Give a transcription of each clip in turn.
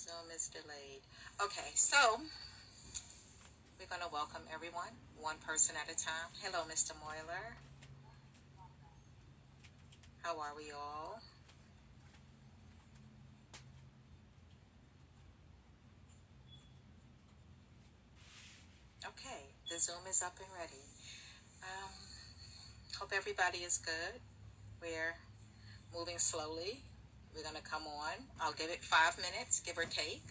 Zoom is delayed. Okay, so we're going to welcome everyone, one person at a time. Hello, Mr. Moyler. How are we all? Okay, the Zoom is up and ready. Um, Hope everybody is good. We're moving slowly. We're going to come on. I'll give it 5 minutes, give or take.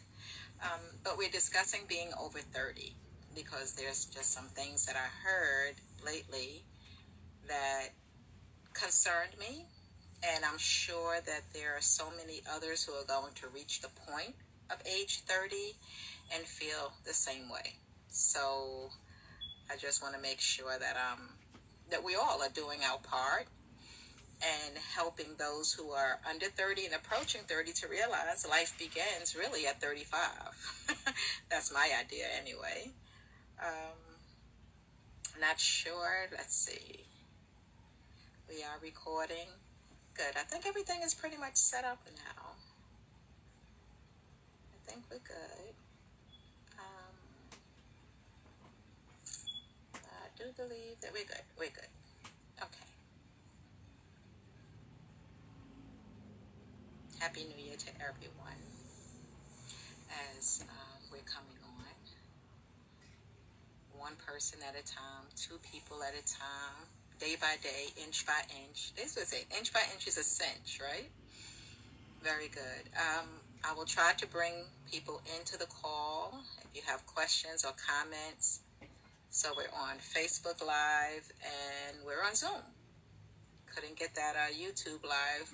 But we're discussing being over 30 because there's just some things that I heard lately that concerned me. And I'm sure that there are so many others who are going to reach the point of age 30 and feel the same way. So I just want to make sure that we all are doing our part and helping those who are under 30 and approaching 30 to realize life begins really at 35. That's my idea anyway. Um, Not sure. Let's see. We are recording. Good. I think everything is pretty much set up now. I think we're good. Um, I do believe that we're good. We're good. Okay. Happy New Year to everyone as we're coming on. One person at a time, two people at a time, day by day, inch by inch. This would say inch by inch is a cinch, right? Very good. I will try to bring people into the call if you have questions or comments. So we're on Facebook Live and we're on Zoom. Couldn't get that YouTube Live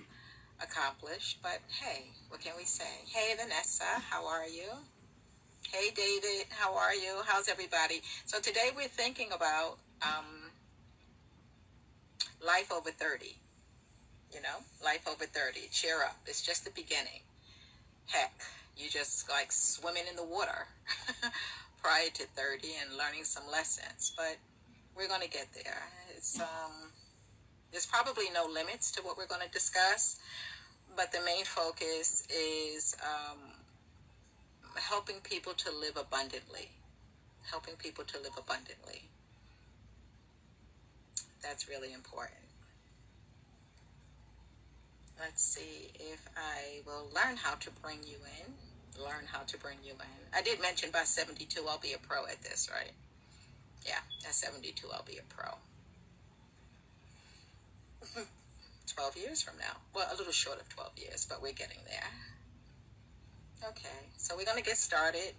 accomplished, but hey, what can we say? Hey, Vanessa, how are you? Hey, David, how are you? How's everybody? So today we're thinking about life over 30. Life over 30. Cheer up. It's just the beginning. Heck, you just like swimming in the water prior to 30 and learning some lessons. But we're going to get there. There's probably no limits to what we're going to discuss, but the main focus is helping people to live abundantly. Helping people to live abundantly. That's really important. Let's see if I will learn how to bring you in. Learn how to bring you in. I did mention by 72 I'll be a pro at this, right? Yeah, at 72 I'll be a pro. 12 years from now. Well, a little short of 12 years, but we're getting there. Okay, so we're going to get started.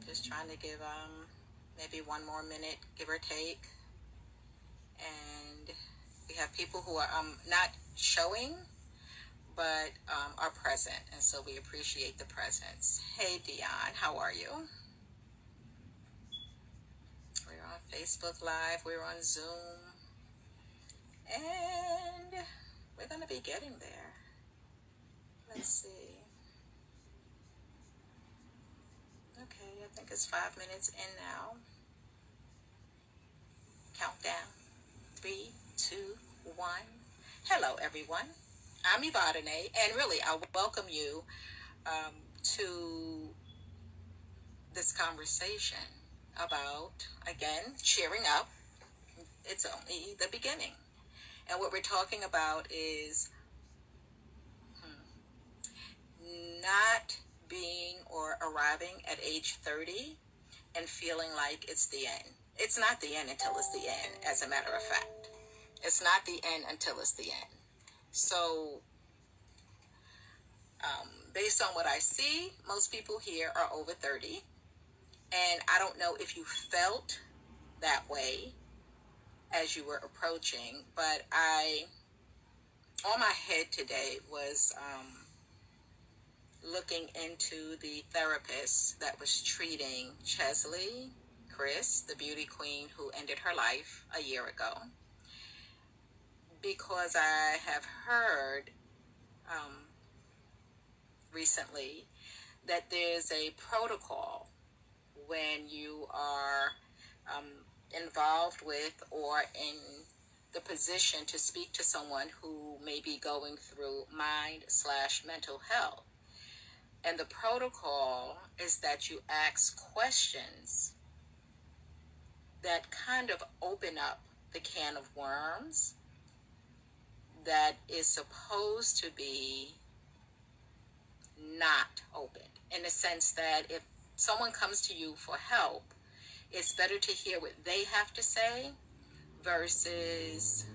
Just trying to give maybe one more minute, give or take. And we have people who are not showing, but are present. And so we appreciate the presence. Hey, Dion, how are you? We're on Facebook Live. We're on Zoom. And we're going to be getting there. Let's see. Okay, I think it's 5 minutes in now. Countdown. 3, 2, 1. Hello, everyone. I'm Evadynè, and really, I welcome you to this conversation about, again, cheering up. It's only the beginning. And what we're talking about is not being or arriving at age 30 and feeling like it's the end. It's not the end until it's the end, as a matter of fact. It's not the end until it's the end. So, based on what I see, most people here are over 30. And I don't know if you felt that way as you were approaching, but on my head today was looking into the therapist that was treating Chesley Chris, the beauty queen who ended her life a year ago, because I have heard recently that there's a protocol when you are involved with or in the position to speak to someone who may be going through mind/mental health. And the protocol is that you ask questions that kind of open up the can of worms that is supposed to be not opened, in the sense that if someone comes to you for help, it's better to hear what they have to say versus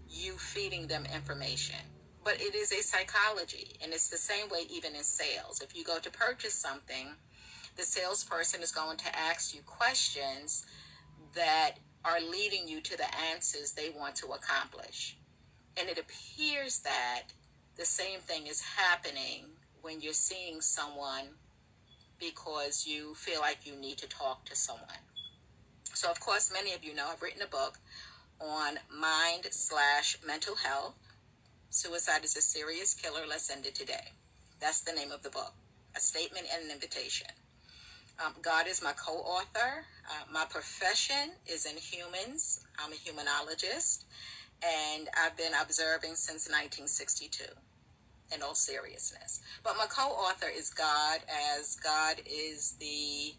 you feeding them information. But it is a psychology, and it's the same way even in sales. If you go to purchase something, the salesperson is going to ask you questions that are leading you to the answers they want to accomplish. And it appears that the same thing is happening when you're seeing someone because you feel like you need to talk to someone. So, of course, many of you know I've written a book on mind/mental health. Suicide is a serious killer. Let's end it today. That's the name of the book. A statement and an invitation. God is my co-author. My profession is in humans. I'm a humanologist, and I've been observing since 1962, in all seriousness. But my co-author is God, as God is the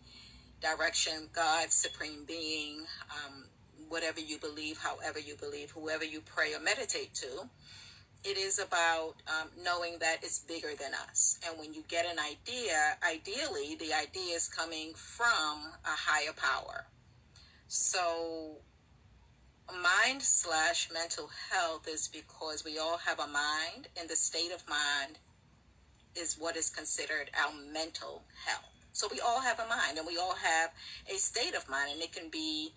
direction, God, supreme being, whatever you believe, however you believe, whoever you pray or meditate to. It is about knowing that it's bigger than us. And when you get an idea, ideally, the idea is coming from a higher power. So mind/mental health is because we all have a mind, and the state of mind is what is considered our mental health. So we all have a mind, and we all have a state of mind, and it can be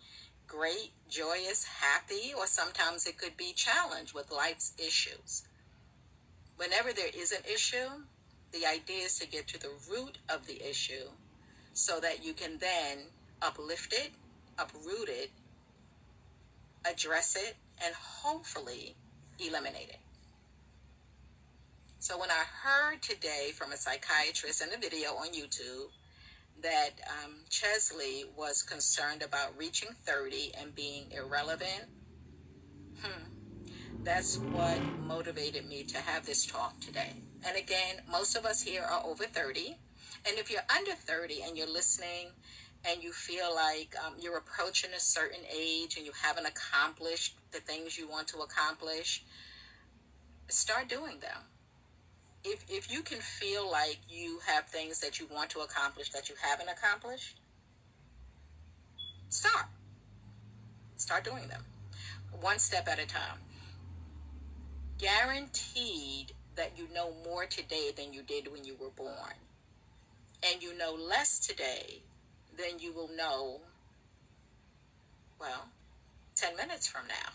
great, joyous, happy, or sometimes it could be challenged with life's issues. Whenever there is an issue, the idea is to get to the root of the issue so that you can then uplift it, uproot it, address it, and hopefully eliminate it. So when I heard today from a psychiatrist in a video on YouTube that Chesley was concerned about reaching 30 and being irrelevant, that's what motivated me to have this talk today. And again, most of us here are over 30. And if you're under 30 and you're listening and you feel like you're approaching a certain age and you haven't accomplished the things you want to accomplish, start doing them. If you can feel like you have things that you want to accomplish that you haven't accomplished, start doing them. One step at a time. Guaranteed that you know more today than you did when you were born. And you know less today than you will know, well, 10 minutes from now.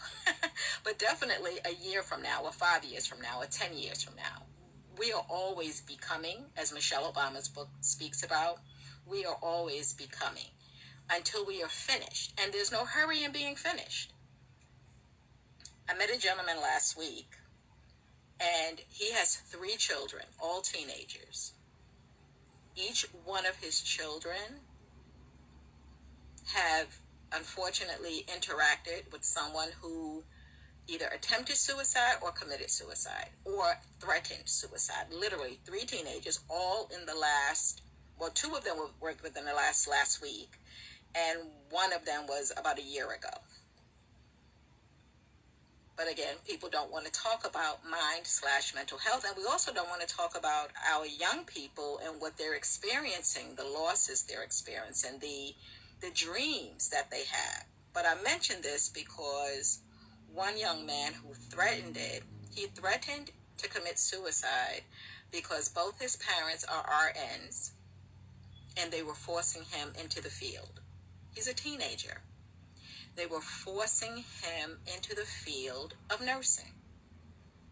But definitely a year from now, or 5 years from now, or 10 years from now. We are always becoming, as Michelle Obama's book speaks about. We are always becoming until we are finished. And there's no hurry in being finished. I met a gentleman last week, and he has 3 children, all teenagers. Each one of his children have unfortunately interacted with someone who either attempted suicide or committed suicide or threatened suicide. Literally 3 teenagers, all in the last, well, 2 of them were within the last week, and 1 of them was about a year ago. But again, people don't want to talk about mind/mental health. And we also don't want to talk about our young people and what they're experiencing, the losses they're experiencing, the dreams that they have. But I mention this because one young man who threatened it, he threatened to commit suicide because both his parents are RNs and they were forcing him into the field. He's a teenager. They were forcing him into the field of nursing.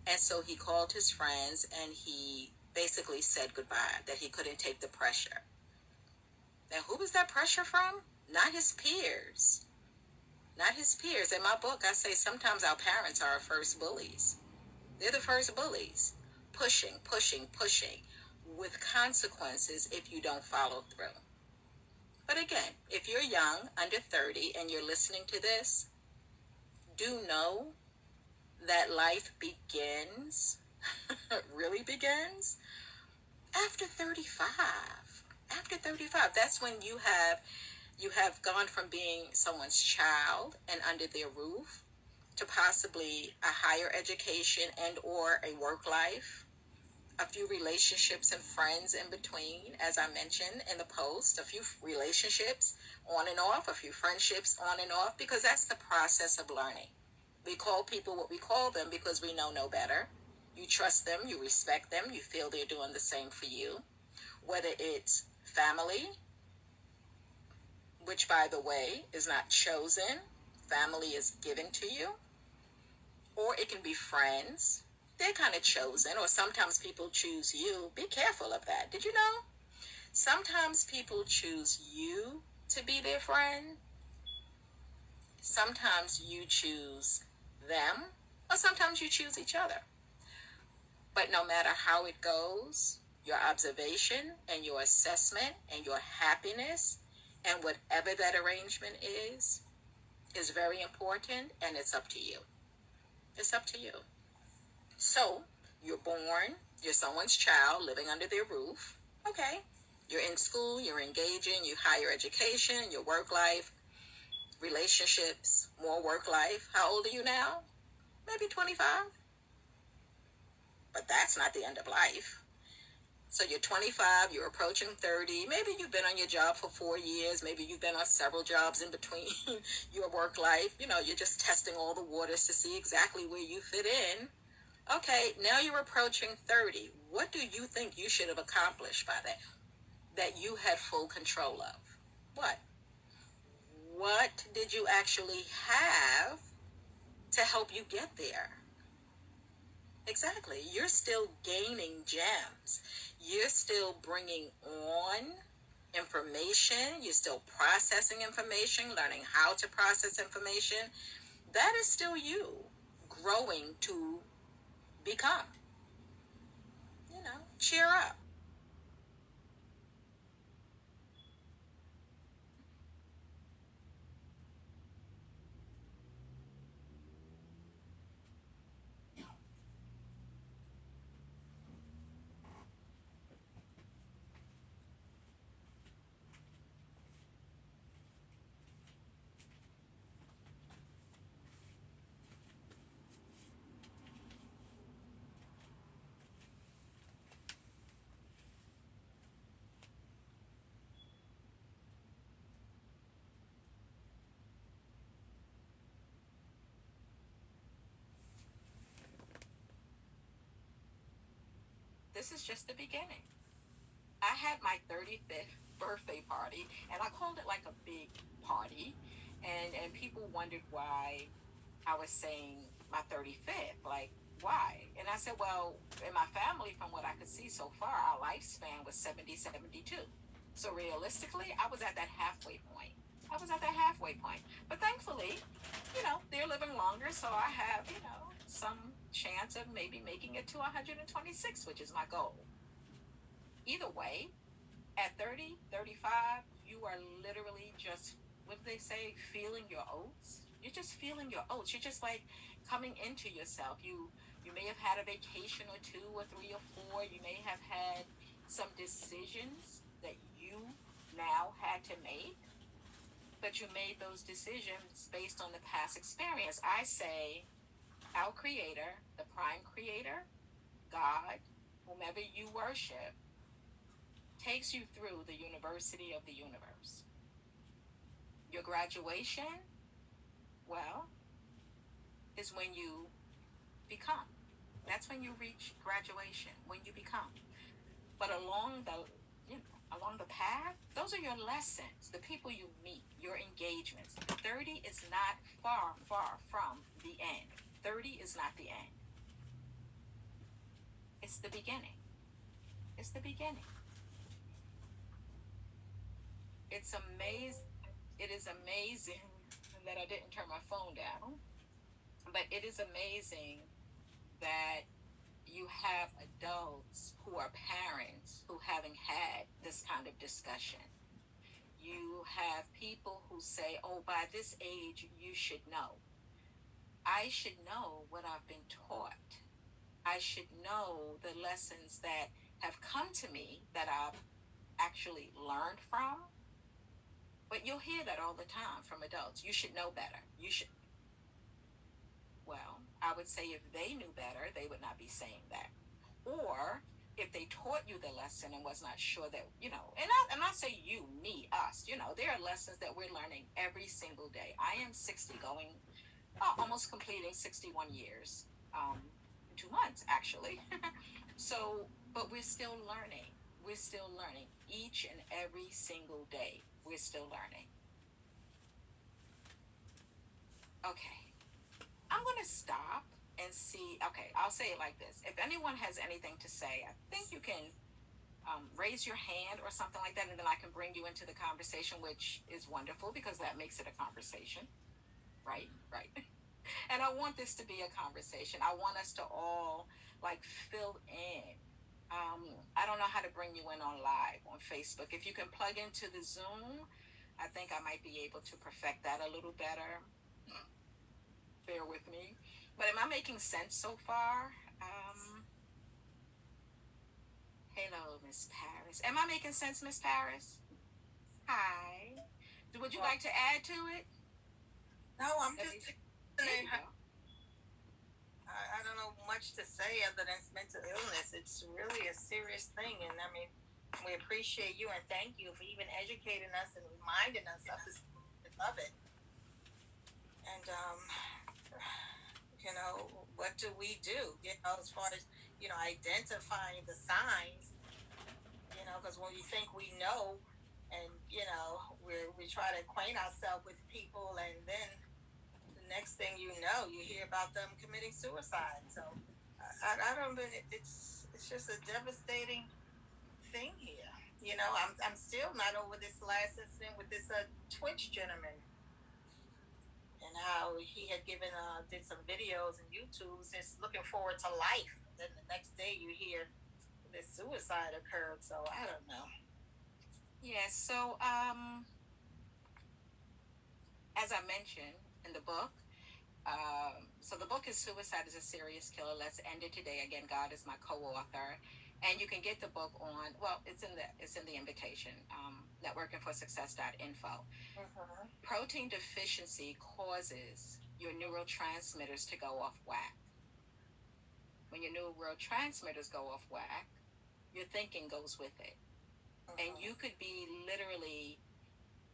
And so he called his friends and he basically said goodbye, that he couldn't take the pressure. Now, who was that pressure from? Not his peers. Not his peers. In my book, I say sometimes our parents are our first bullies. They're the first bullies. Pushing, pushing, pushing, with consequences if you don't follow through. But again, if you're young, under 30, and you're listening to this, do know that life begins, really begins, After 35. After 35, that's when you have gone from being someone's child and under their roof to possibly a higher education and or a work life, a few relationships and friends in between, as I mentioned in the post, a few relationships on and off, a few friendships on and off, because that's the process of learning. We call people what we call them because we know no better. You trust them, you respect them, you feel they're doing the same for you. Whether it's family, which by the way is not chosen, family is given to you, or it can be friends. They're kind of chosen, or sometimes people choose you. Be careful of that. Did you know? Sometimes people choose you to be their friend. Sometimes you choose them, or sometimes you choose each other. But no matter how it goes, your observation and your assessment and your happiness and whatever that arrangement is very important, and it's up to you. It's up to you. So, you're born, you're someone's child living under their roof. Okay. You're in school, you're engaging, you higher education, your work life, relationships, more work life. How old are you now? Maybe 25. But that's not the end of life. So you're 25, you're approaching 30. Maybe you've been on your job for 4 years. Maybe you've been on several jobs in between your work life. You're just testing all the waters to see exactly where you fit in. Okay, now you're approaching 30. What do you think you should have accomplished by that you had full control of? What? What did you actually have to help you get there? Exactly. You're still gaining gems. You're still bringing on information. You're still processing information, learning how to process information. That is still you growing to become. Cheer up. This is just the beginning. I had my 35th birthday party, and I called it like a big party. And people wondered why I was saying my 35th. Like, why? And I said, well, in my family, from what I could see so far, our lifespan was 70, 72. So realistically, I was at that halfway point. I was at that halfway point. But thankfully, they're living longer, so I have, some chance of maybe making it to 126, which is my goal. Either way, at 30, 35, you are literally just, what do they say, feeling your oats. You're just feeling your oats. You're just like coming into yourself. You may have had a vacation or two or three or four. You may have had some decisions that you now had to make, but you made those decisions based on the past experience. I say our creator, the prime creator, God, whomever you worship, takes you through the university of the universe. Your graduation, well, is when you become. That's when you reach graduation, when you become. But along the path, those are your lessons, the people you meet, your engagements. 30 is not far, far from the end. 30 is not the end. It's the beginning. It's the beginning. It's amazing. It is amazing that I didn't turn my phone down, but it is amazing that you have adults who are parents who haven't had this kind of discussion. You have people who say, oh, by this age, you should know. I should know what I've been taught. I should know the lessons that have come to me that I've actually learned from. But you'll hear that all the time from adults. You should know better. You should. Well, I would say if they knew better, they would not be saying that. Or if they taught you the lesson and was not sure that, and I say you, me, us, there are lessons that we're learning every single day. I am 60 going, almost completing 61 years, in 2 months, actually. So, but we're still learning. We're still learning each and every single day. We're still learning. Okay. I'm going to stop and see. Okay, I'll say it like this. If anyone has anything to say, I think you can raise your hand or something like that, and then I can bring you into the conversation, which is wonderful because that makes it a conversation. Right, right. And I want this to be a conversation. I want us to all like fill in. I don't know how to bring you in on live on Facebook. If you can plug into the Zoom, I think I might be able to perfect that a little better. Bear with me. But am I making sense so far? Hello, Miss Paris. Am I making sense, Miss Paris? Hi. Would you Well, like to add to it? no, I'm just There you go. I don't know much to say other than it's mental illness. It's really a serious thing, and I mean, we appreciate you and thank you for even educating us and reminding us of it. And what do we do? As far as identifying the signs. Because when we think we know, and we try to acquaint ourselves with people, and then the next thing you know, you hear about them committing suicide. So I don't know. It's just a devastating thing here. I'm still not over this last incident with this Twitch gentleman and how he had did some videos and YouTubes, just looking forward to life. And then the next day you hear this suicide occurred. So I don't know. Yeah, so as I mentioned in the book, so the book is Suicide is a Serious Killer. Let's end it today. Again, God is my co-author. And you can get the book on, well, it's in the invitation, networkingforsuccess.info. Protein deficiency causes your neurotransmitters to go off whack. When your neurotransmitters go off whack, your thinking goes with it. And you could be literally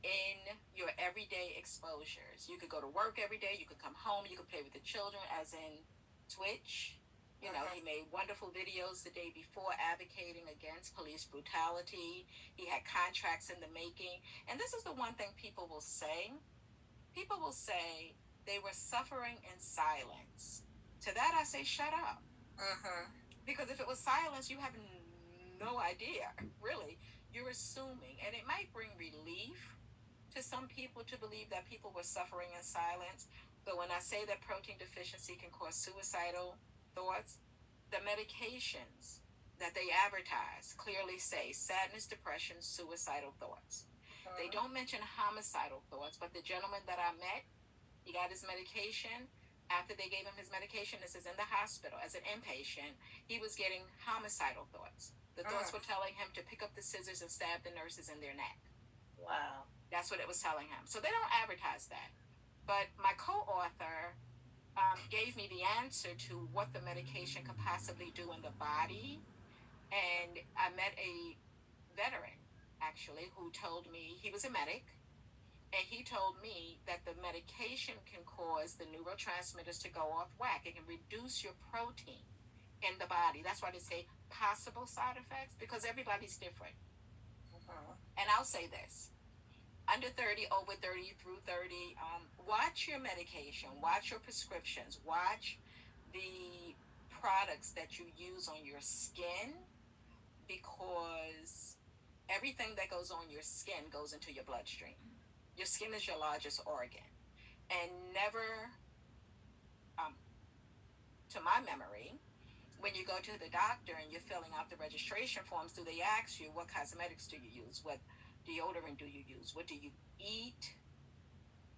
in your everyday exposures. You could go to work every day, you could come home, you could play with the children, as in Twitch. He made wonderful videos the day before advocating against police brutality. He had contracts in the making. And this is the one thing people will say. People will say they were suffering in silence. To that, I say, shut up. Because if it was silence, you have no idea, really. You're assuming. And it might bring relief to some people to believe that people were suffering in silence. But when I say that protein deficiency can cause suicidal thoughts, the medications that they advertise clearly say sadness, depression, suicidal thoughts. They don't mention homicidal thoughts, but the gentleman that I met, he got his medication. After they gave him his medication, this is in the hospital as an inpatient, he was getting homicidal thoughts. The thoughts were telling him to pick up the scissors and stab the nurses in their neck. Wow. That's what it was telling him. So they don't advertise that. But my co-author gave me the answer to what the medication could possibly do in the body. And I met a veteran, actually, who told me, he was a medic, and he told me that the medication can cause the neurotransmitters to go off whack. It can reduce your protein in the body. That's why they say possible side effects, because everybody's different. And I'll say this: under 30, over 30, through 30, watch your medication, watch your prescriptions, watch the products that you use on your skin, because everything that goes on your skin goes into your bloodstream. Your skin is your largest organ. And never, um, to my memory, when you go to the doctor and you're filling out the registration forms, do they ask you what cosmetics do you use? What deodorant do you use? What do you eat?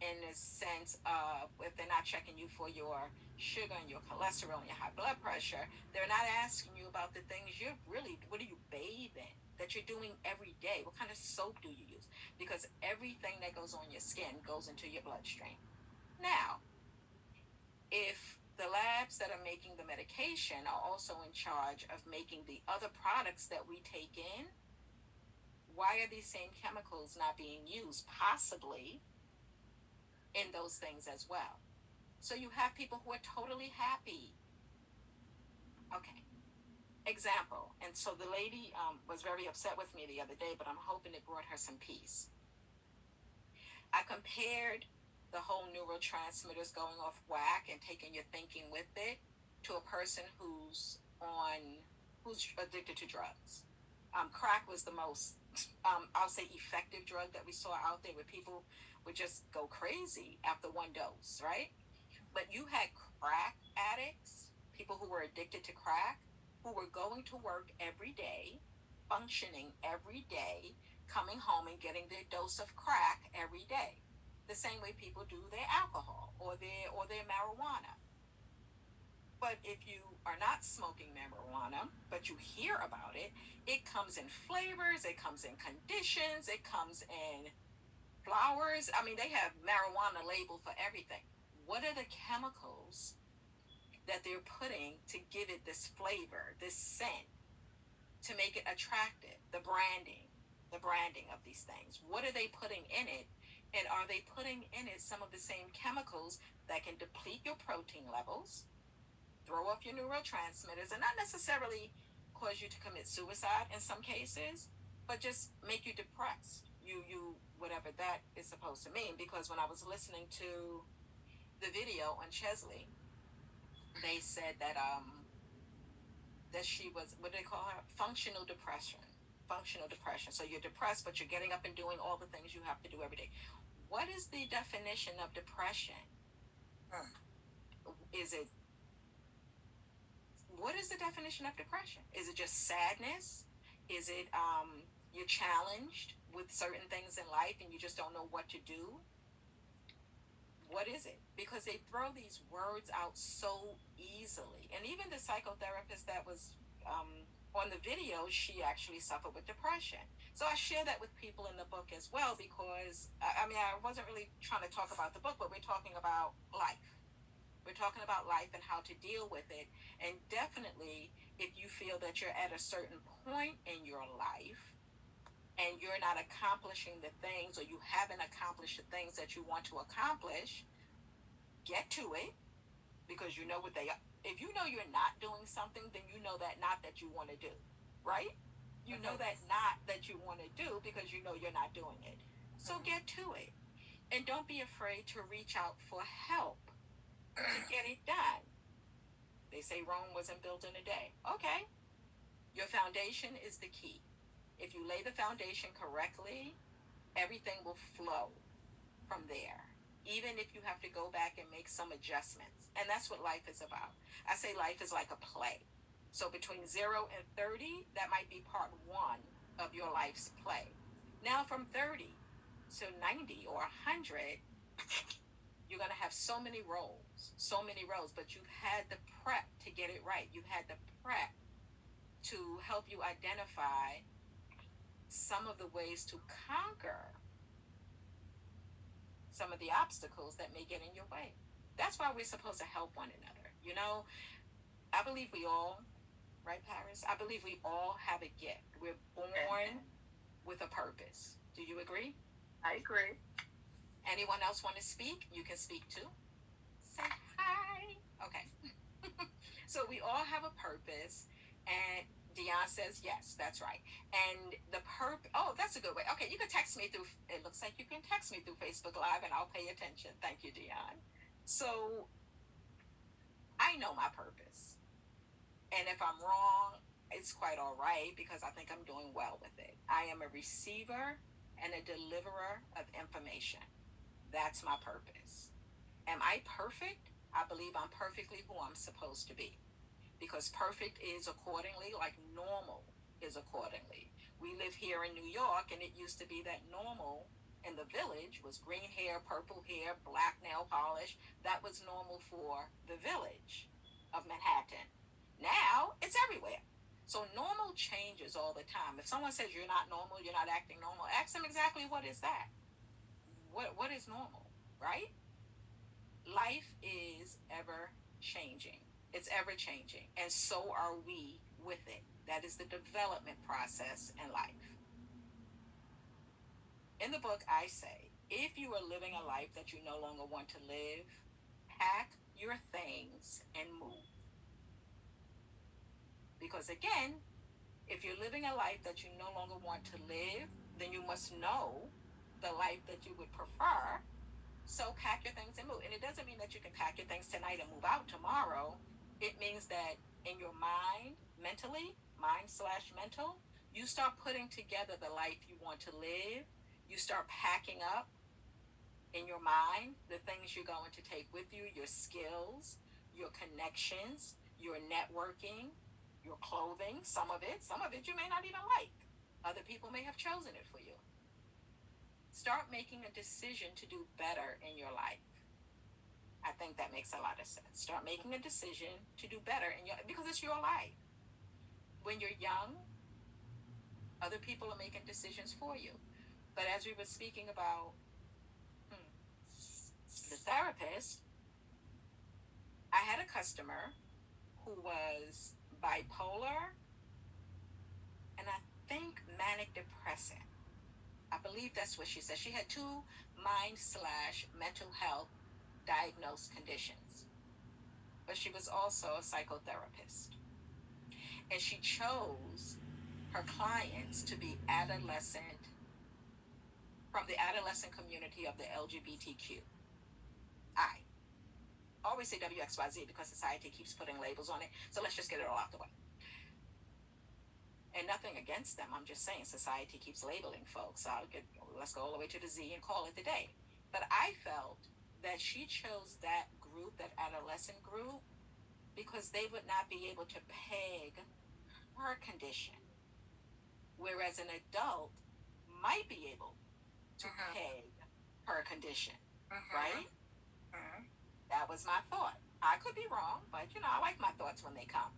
In the sense of, if they're not checking you for your sugar and your cholesterol and your high blood pressure. They're not asking you about the things you're really, what do you bathe in? That you're doing every day. What kind of soap do you use? Because everything that goes on your skin goes into your bloodstream. Now, if the labs that are making the medication are also in charge of making the other products that we take in, why are these same chemicals not being used possibly in those things as well? So you have people who are totally happy. Okay, example. And so the lady was very upset with me the other day, but I'm hoping it brought her some peace. I compared the whole neurotransmitters going off whack and taking your thinking with it to a person who's addicted to drugs. Crack was the most, I'll say, effective drug that we saw out there, where people would just go crazy after one dose, right? But you had crack addicts, people who were addicted to crack, who were going to work every day, functioning every day, coming home and getting their dose of crack every day. The same way people do their alcohol or their marijuana. But if you are not smoking marijuana, but you hear about it, it comes in flavors, it comes in conditions, it comes in flowers. I mean, they have marijuana labeled for everything. What are the chemicals that they're putting to give it this flavor, this scent, to make it attractive? The branding of these things. What are they putting in it? And are they putting in it some of the same chemicals that can deplete your protein levels, throw off your neurotransmitters, and not necessarily cause you to commit suicide in some cases, but just make you depressed? You whatever that is supposed to mean. Because when I was listening to the video on Chesley, they said that she was, what do they call her, functional depression. Functional depression. So you're depressed, but you're getting up and doing all the things you have to do every day. What is the definition of depression? Mm. Is it, what is the definition of depression? Is it just sadness? Is it you're challenged with certain things in life and you just don't know what to do? What is it? Because they throw these words out so easily. And even the psychotherapist that was on the video, she actually suffered with depression. So I share that with people in the book as well, because I mean, I wasn't really trying to talk about the book, but we're talking about life. We're talking about life and how to deal with it. And definitely, if you feel that you're at a certain point in your life and you're not accomplishing the things, or you haven't accomplished the things that you want to accomplish, get to it, because you know what they are. If you know you're not doing something, then you know that not that you want to do, right? You know Mm-hmm. that not that you want to do, because you know you're not doing it. So Mm-hmm. get to it. And don't be afraid to reach out for help to get it done. They say Rome wasn't built in a day. Okay. Your foundation is the key. If you lay the foundation correctly, everything will flow from there, even if you have to go back and make some adjustments. And that's what life is about. I say life is like a play. So between 0 and 30, that might be part one of your life's play. Now, from 30 to 90 or 100, you're going to have so many roles, but you've had the prep to get it right. You've had the prep to help you identify some of the ways to conquer some of the obstacles that may get in your way. That's why we're supposed to help one another. I believe we all, right, Paris? I believe we all have a gift. We're born with a purpose. Do you agree? I agree. Anyone else want to speak? You can speak too. Say hi. Okay. So we all have a purpose, and Dion says yes, that's right. And the oh, that's a good way. Okay, you can text me through, it looks like you can text me through Facebook Live and I'll pay attention. Thank you, Dion. So I know my purpose. And if I'm wrong, it's quite all right, because I think I'm doing well with it. I am a receiver and a deliverer of information. That's my purpose. Am I perfect? I believe I'm perfectly who I'm supposed to be, because perfect is accordingly, like normal is accordingly. We live here in New York, and it used to be that normal in the village was green hair, purple hair, black nail polish. That was normal for the village of Manhattan. Now it's everywhere. So normal changes all the time. If someone says you're not normal, you're not acting normal, ask them exactly what is that? What is normal, right? Life is ever changing. It's ever changing. And so are we with it. That is the development process in life. In the book, I say, if you are living a life that you no longer want to live, pack your things and move. Because again, if you're living a life that you no longer want to live, then you must know the life that you would prefer. So pack your things and move. And it doesn't mean that you can pack your things tonight and move out tomorrow. It means that in your mind, mentally, mind slash mental, you start putting together the life you want to live. You start packing up in your mind the things you're going to take with you, your skills, your connections, your networking, your clothing, some of it you may not even like. Other people may have chosen it for you. Start making a decision to do better in your life. I think that makes a lot of sense. Start making a decision to do better in your, because it's your life. When you're young, other people are making decisions for you. But as we were speaking about the therapist, I had a customer who was bipolar and I think manic depressive. I believe that's what she said. She had two mind slash mental health diagnosed conditions, but she was also a psychotherapist. And she chose her clients to be adolescent, from the adolescent community of the LGBTQI. Always say WXYZ because society keeps putting labels on it. So let's just get it all out the way. And nothing against them. I'm just saying society keeps labeling folks. Let's go all the way to the Z and call it the day. But I felt that she chose that group, that adolescent group, because they would not be able to peg her condition. Whereas an adult might be able to peg her condition, right? That was my thought. I could be wrong, but I like my thoughts when they come.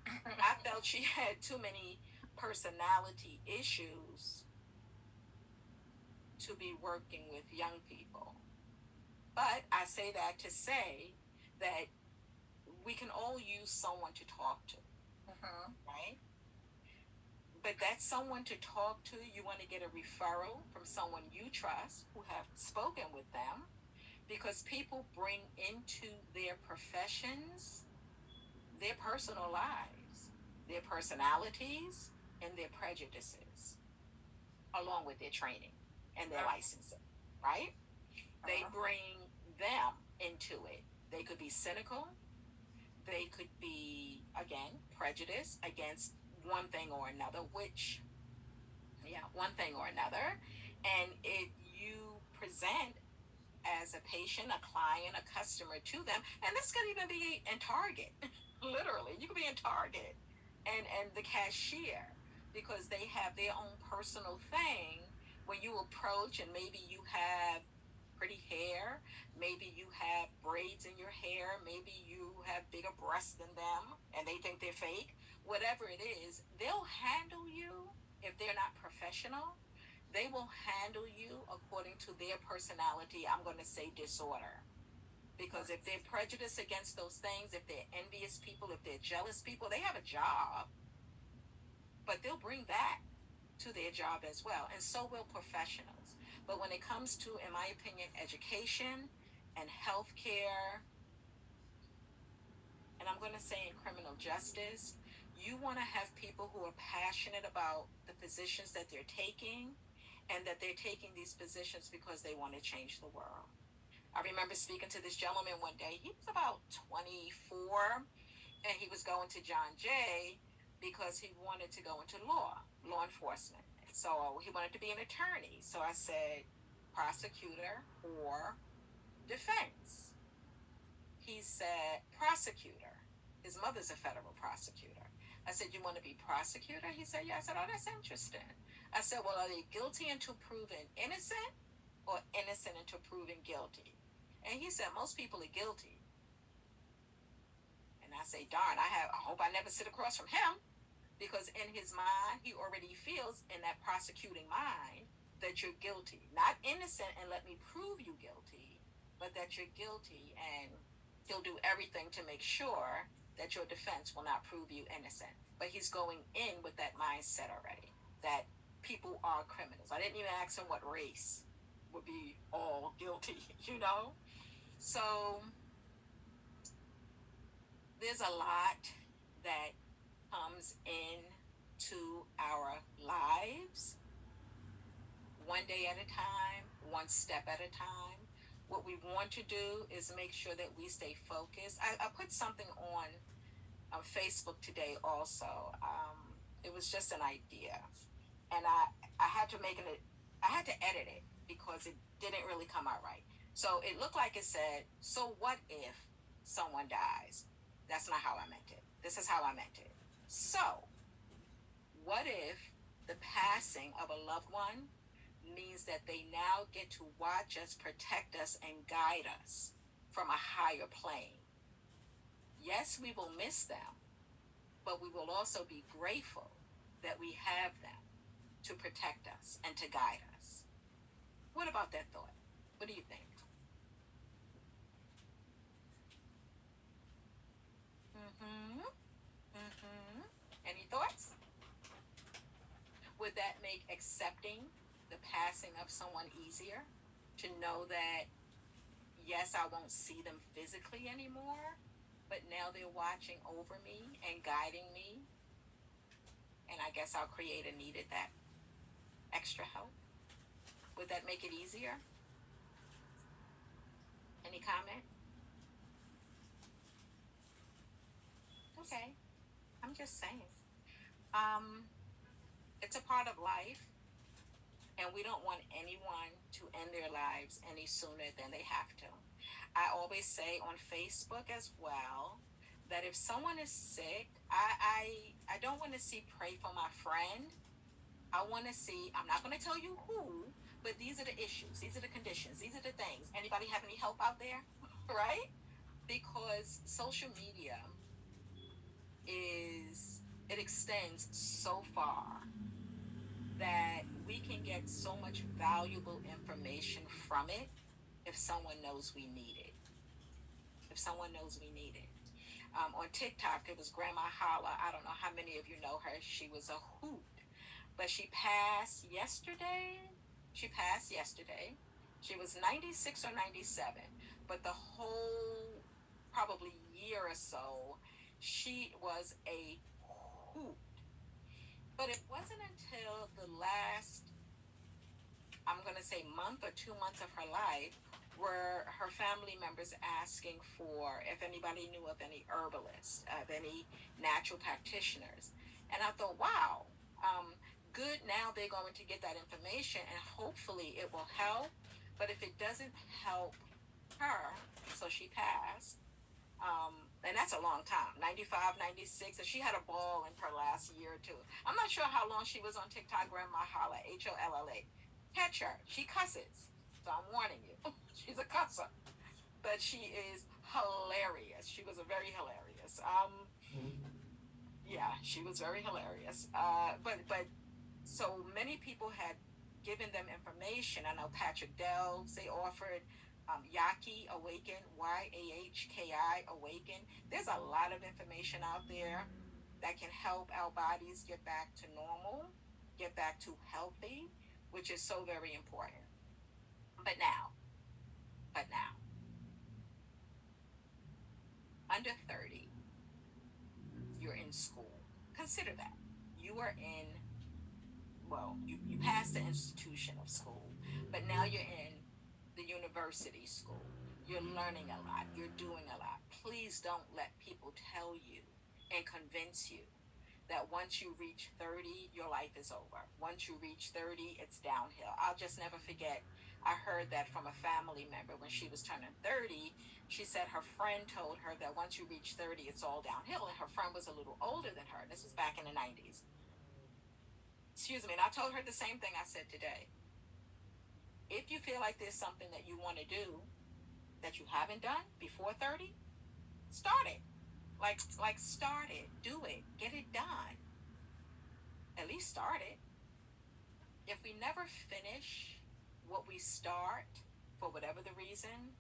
I felt she had too many personality issues to be working with young people. But I say that to say that we can all use someone to talk to, right? But that's someone to talk to. You want to get a referral from someone you trust who have spoken with them, because people bring into their professions their personal lives, their personalities, and their prejudices, along with their training and their licensing, right? They bring them into it. They could be cynical. They could be, again, prejudiced against one thing or another, one thing or another. And if you present as a patient, a client, a customer to them, and this could even be in Target, literally, you could be in Target and the cashier, because they have their own personal thing. When you approach and maybe you have pretty hair, maybe you have braids in your hair, maybe you have bigger breasts than them and they think they're fake, whatever it is, they'll handle you. If they're not professional, they will handle you according to their personality. I'm going to say disorder. Because if they're prejudiced against those things, if they're envious people, if they're jealous people, they have a job, but they'll bring that to their job as well. And so will professionals. But when it comes to, in my opinion, education and healthcare, and I'm going to say in criminal justice, you want to have people who are passionate about the positions that they're taking, and that they're taking these positions because they want to change the world. I remember speaking to this gentleman one day. He was about 24, and he was going to John Jay because he wanted to go into law enforcement. So he wanted to be an attorney. So I said, prosecutor or defense? He said, prosecutor. His mother's a federal prosecutor. I said, you want to be prosecutor? He said, yeah. I said, oh, that's interesting. I said, well, are they guilty until proven innocent? or innocent until proven guilty. And he said most people are guilty. And I say, darn, I hope I never sit across from him, because in his mind, he already feels in that prosecuting mind that you're guilty. Not innocent and let me prove you guilty, but that you're guilty, and he'll do everything to make sure that your defense will not prove you innocent. But he's going in with that mindset already, that people are criminals. I didn't even ask him what race would be all guilty, you know? So there's a lot that comes in to our lives, one day at a time, one step at a time. What we want to do is make sure that we stay focused. I put something on Facebook today also. It was just an idea, and I had to make it. I had to edit it because it didn't really come out right. So it looked like it said, "So what if someone dies?" That's not how I meant it. This is how I meant it. So what if the passing of a loved one means that they now get to watch us, protect us, and guide us from a higher plane? Yes, we will miss them, but we will also be grateful that we have them to protect us and to guide us. What about that thought? What do you think? Mm-hmm. Mm-hmm. Any thoughts? Would that make accepting the passing of someone easier? To know that, yes, I won't see them physically anymore, but now they're watching over me and guiding me, and I guess I'll create a needed that extra help. Would that make it easier? Any comment? Okay, I'm just saying. Um, it's a part of life, and we don't want anyone to end their lives any sooner than they have to. I always say on Facebook as well that if someone is sick, I don't want to see pray for my friend. I want to see, I'm not going to tell you who, but these are the issues, these are the conditions, these are the things. Anybody have any help out there? Right? Because social media it extends so far that we can get so much valuable information from it if someone knows we need it. If someone knows we need it. On TikTok, it was Grandma Holla. I don't know how many of you know her. She was a hoot, but she passed yesterday. She passed yesterday. She was 96 or 97, but the whole probably year or so, she was a hoot. But it wasn't until the last, I'm going to say, month or 2 months of her life were her family members asking for if anybody knew of any herbalists, of any natural practitioners. And I thought, wow, good, now they're going to get that information and hopefully it will help. But if it doesn't help her, so she passed, and that's a long time, 95, 96, and she had a ball in her last year or two. I'm not sure how long she was on TikTok. Grandma Holla, Holla. Catch her, she cusses, so I'm warning you. She's a cusser, but she is hilarious. She was a very hilarious, yeah, she was very hilarious. But so many people had given them information. I know Patrick Delves, they offered Yaki Awaken, YAHKI Awaken. There's a lot of information out there that can help our bodies get back to normal, get back to healthy, which is so very important. But now, but now, under 30, you're in school. Consider that. You are in, well, you passed the institution of school, but now you're in the university school. You're learning a lot. You're doing a lot. Please don't let people tell you and convince you that once you reach 30, your life is over. Once you reach 30, it's downhill. I'll just never forget. I heard that from a family member when she was turning 30. She said her friend told her that once you reach 30, it's all downhill. And her friend was a little older than her. This was back in the 90s. Excuse me. And I told her the same thing I said today. If you feel like there's something that you want to do that you haven't done before 30, start it. Like start it. Do it. Get it done. At least start it. If we never finish what we start for whatever the reason,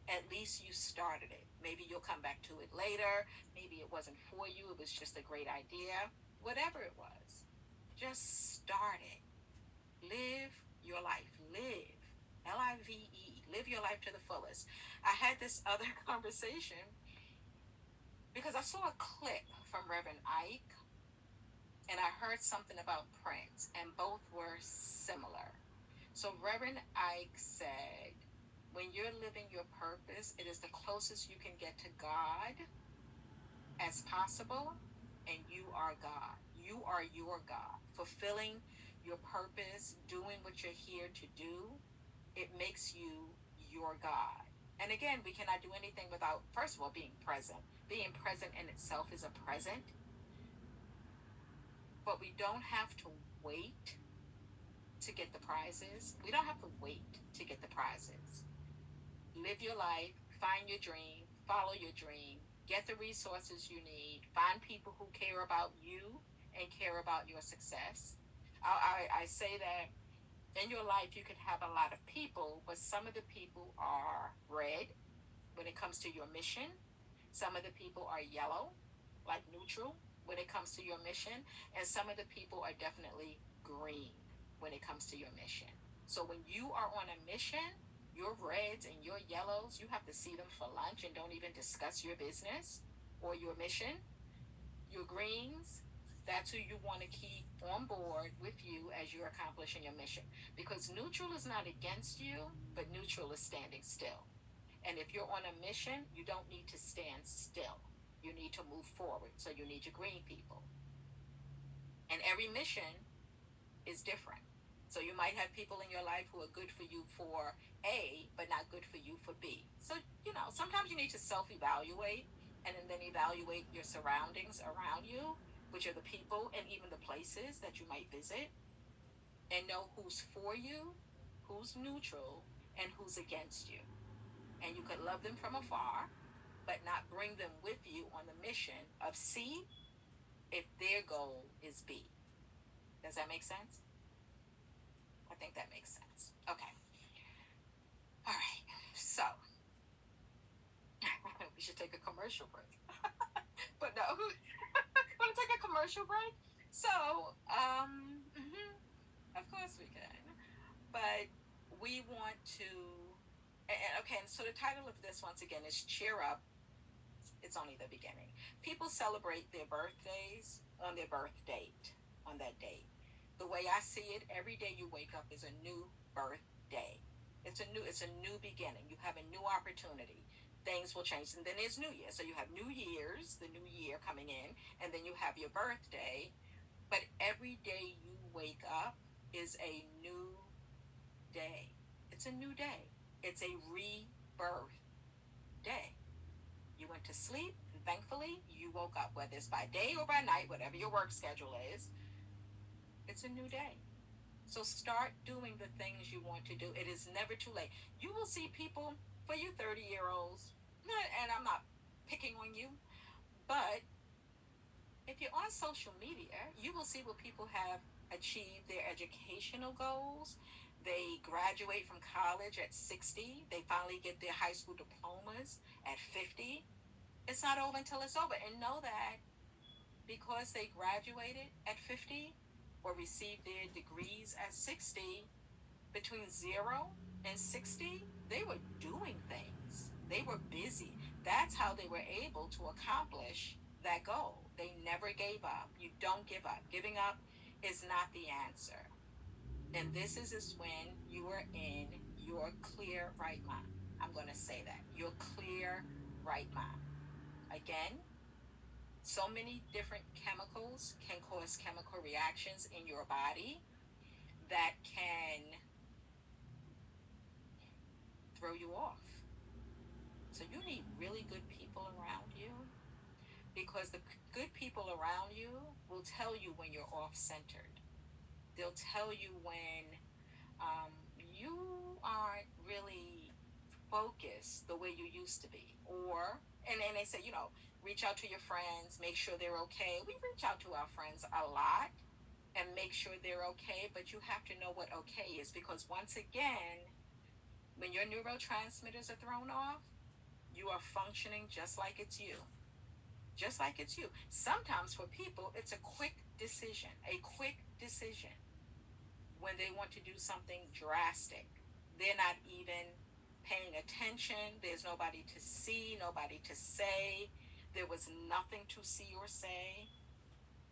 at least you started it. Maybe you'll come back to it later. Maybe it wasn't for you, it was just a great idea. Whatever it was, just start it. Live your life. Live. Live. Live your life to the fullest. I had this other conversation because I saw a clip from Reverend Ike and I heard something about Prince, and both were similar. So Reverend Ike said, when you're living your purpose, it is the closest you can get to God as possible, and you are God. You are your God. Fulfilling your purpose, doing what you're here to do, it makes you your God. And again, we cannot do anything without, first of all, being present. Being present in itself is a present, but we don't have to wait to get the prizes. We don't have to wait to get the prizes. Live your life, find your dream, follow your dream, get the resources you need, find people who care about you and care about your success. I say that in your life, you can have a lot of people, but some of the people are red when it comes to your mission. Some of the people are yellow, like neutral, when it comes to your mission. And some of the people are definitely green when it comes to your mission. So when you are on a mission, your reds and your yellows, you have to see them for lunch and don't even discuss your business or your mission. Your greens, that's who you want to keep on board with you as you're accomplishing your mission. Because neutral is not against you, but neutral is standing still. And if you're on a mission, you don't need to stand still. You need to move forward. So you need your green people. And every mission is different. So you might have people in your life who are good for you for A, but not good for you for B. So, sometimes you need to self evaluate and then evaluate your surroundings around you, which are the people and even the places that you might visit, and know who's for you, who's neutral, and who's against you. And you could love them from afar, but not bring them with you on the mission of C if their goal is B. Does that make sense? I think that makes sense. Okay. All right. So we should take a commercial break. But no, want to take a commercial break? So, of course we can. But we want to. Okay, so the title of this once again is Cheer Up, it's only the beginning. People celebrate their birthdays on their birth date, on that date. The way I see it, every day you wake up is a new birthday. It's a new beginning. You have a new opportunity. Things will change. And then there's New Year. So you have New Year's, the new year coming in, and then you have your birthday. But every day you wake up is a new day. It's a new day. It's a rebirth day. You went to sleep, and thankfully, you woke up, whether it's by day or by night, whatever your work schedule is, it's a new day. So start doing the things you want to do. It is never too late. You will see people, for you 30-year-olds, and I'm not picking on you, but if you're on social media, you will see what people have achieved their educational goals. They graduate from college at 60. They finally get their high school diplomas at 50. It's not over until it's over. And know that because they graduated at 50 or received their degrees at 60, between 0 and 60, they were doing things. They were busy. That's how they were able to accomplish that goal. They never gave up. You don't give up. Giving up is not the answer. And this is when you are in your clear right mind. I'm going to say that. Your clear right mind. Again, so many different chemicals can cause chemical reactions in your body that can throw you off. So you need really good people around you because the good people around you will tell you when you're off centered. They'll tell you when you aren't really focused the way you used to be. Or, and then they say, reach out to your friends, make sure they're okay. We reach out to our friends a lot and make sure they're okay, but you have to know what okay is, because once again, when your neurotransmitters are thrown off, you are functioning just like it's you. Just like it's you. Sometimes for people, it's a quick decision, a quick decision when they want to do something drastic. They're not even paying attention. There's nobody to see, nobody to say. There was nothing to see or say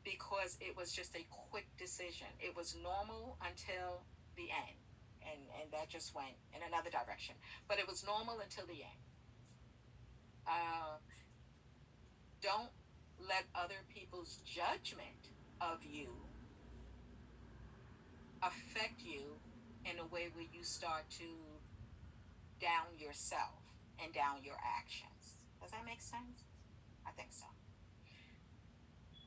because it was just a quick decision. It was normal until the end. And that just went in another direction. But it was normal until the end. Uh, don't let other people's judgment of you affect you in a way where you start to down yourself and down your actions. Does that make sense? I think so.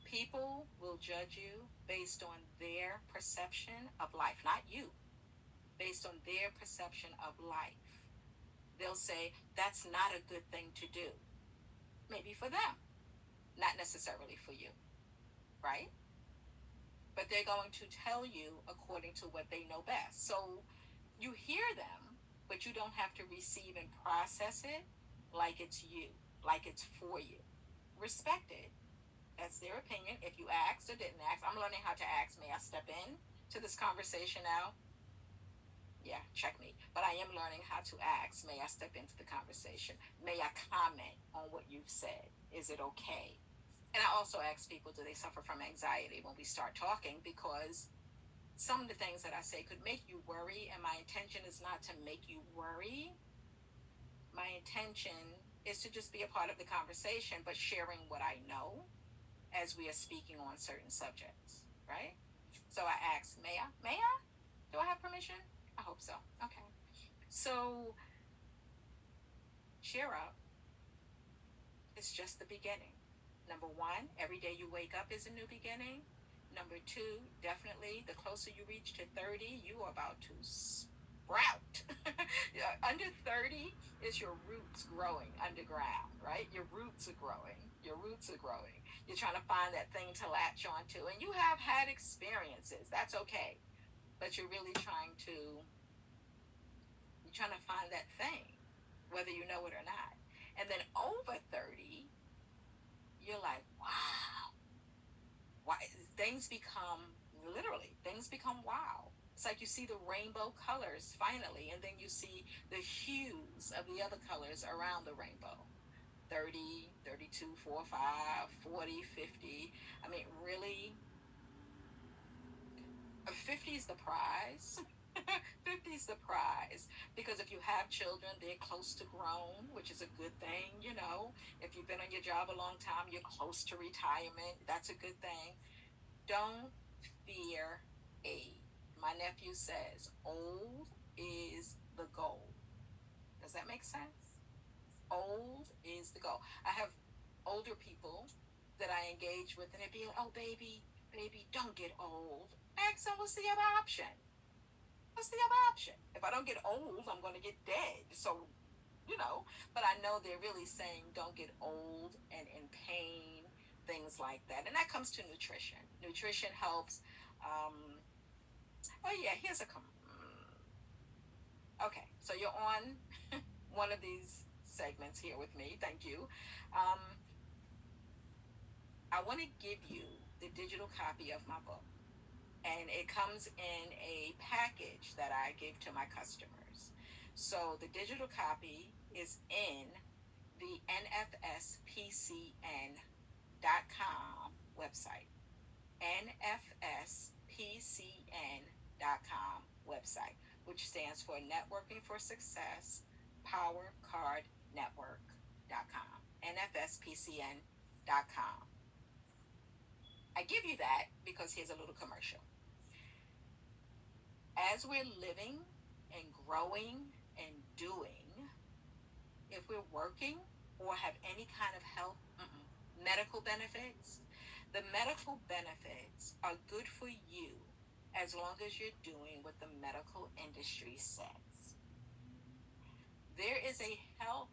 People will judge you based on their perception of life, not you, based on their perception of life. They'll say that's not a good thing to do. Maybe for them, not necessarily for you, right? But they're going to tell you according to what they know best. So you hear them, but you don't have to receive and process it like it's you, like it's for you. Respect it. That's their opinion. If you asked or didn't ask, I'm learning how to ask. May I step in to this conversation now? Yeah, check me. But I am learning how to ask. May I step into the conversation? May I comment on what you've said? Is it okay? And I also ask people, do they suffer from anxiety when we start talking? Because some of the things that I say could make you worry, and my intention is not to make you worry. My intention is to just be a part of the conversation, but sharing what I know as we are speaking on certain subjects, right? So I asked, may I? May I? Do I have permission? I hope so. Okay. So cheer up. It's just the beginning. Number one, every day you wake up is a new beginning. Number two, definitely the closer you reach to 30, you are about to sprout. Under 30 is your roots growing underground, right? Your roots are growing. Your roots are growing. You're trying to find that thing to latch onto. And you have had experiences. That's okay. But you're trying to find that thing, whether you know it or not. And then over 30, you're like, wow, why things become things become wow. It's like you see the rainbow colors finally, and then you see the hues of the other colors around the rainbow. 30, 32, 4, 5, 40, 50. I mean, really, 50 is the prize. 50 is the prize, because if you have children, they're close to grown, which is a good thing. If you've been on your job a long time, you're close to retirement. That's a good thing. Don't fear age. My nephew says old is the goal. Does that make sense? Old is the goal. I have older people that I engage with, and they'd be like, oh, baby, don't get old. I ask them, what's the other option? What's the other option? If I don't get old, I'm going to get dead. So, but I know they're really saying don't get old and in pain, things like that. And that comes to nutrition. Nutrition helps. Um, oh, yeah, okay, so you're on one of these segments here with me. Thank you. Um, I want to give you the digital copy of my book, and it comes in a package that I give to my customers. So the digital copy is in the nfspcn.com website. nfspcn.com website, which stands for Networking for Success Power Card Network.com. nfspcn.com. I give you that because here's a little commercial. As we're living and growing and doing, if we're working or have any kind of health, medical benefits, the medical benefits are good for you as long as you're doing what the medical industry says. There is a health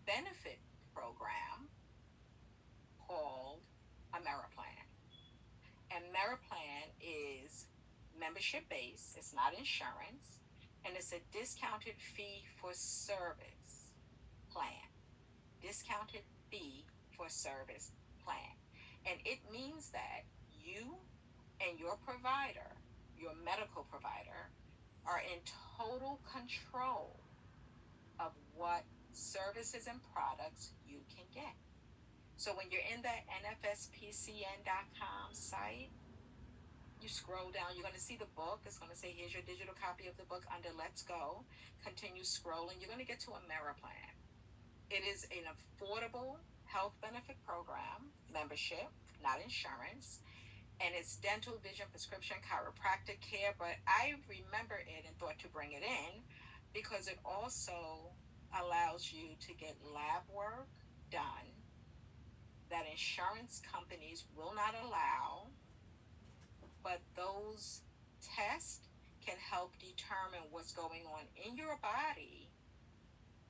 benefit program called Ameriplan. And Ameriplan is membership based, it's not insurance, and it's a discounted fee for service plan. Discounted fee for service plan. And it means that you and your provider, your medical provider, are in total control of what services and products you can get. So when you're in that nfspcn.com site, you scroll down, you're going to see the book. It's going to say, here's your digital copy of the book under Let's Go. Continue scrolling. You're going to get to Ameriplan. It is an affordable health benefit program, membership, not insurance. And it's dental, vision, prescription, chiropractic care. But I remember it and thought to bring it in because it also allows you to get lab work done that insurance companies will not allow, but those tests can help determine what's going on in your body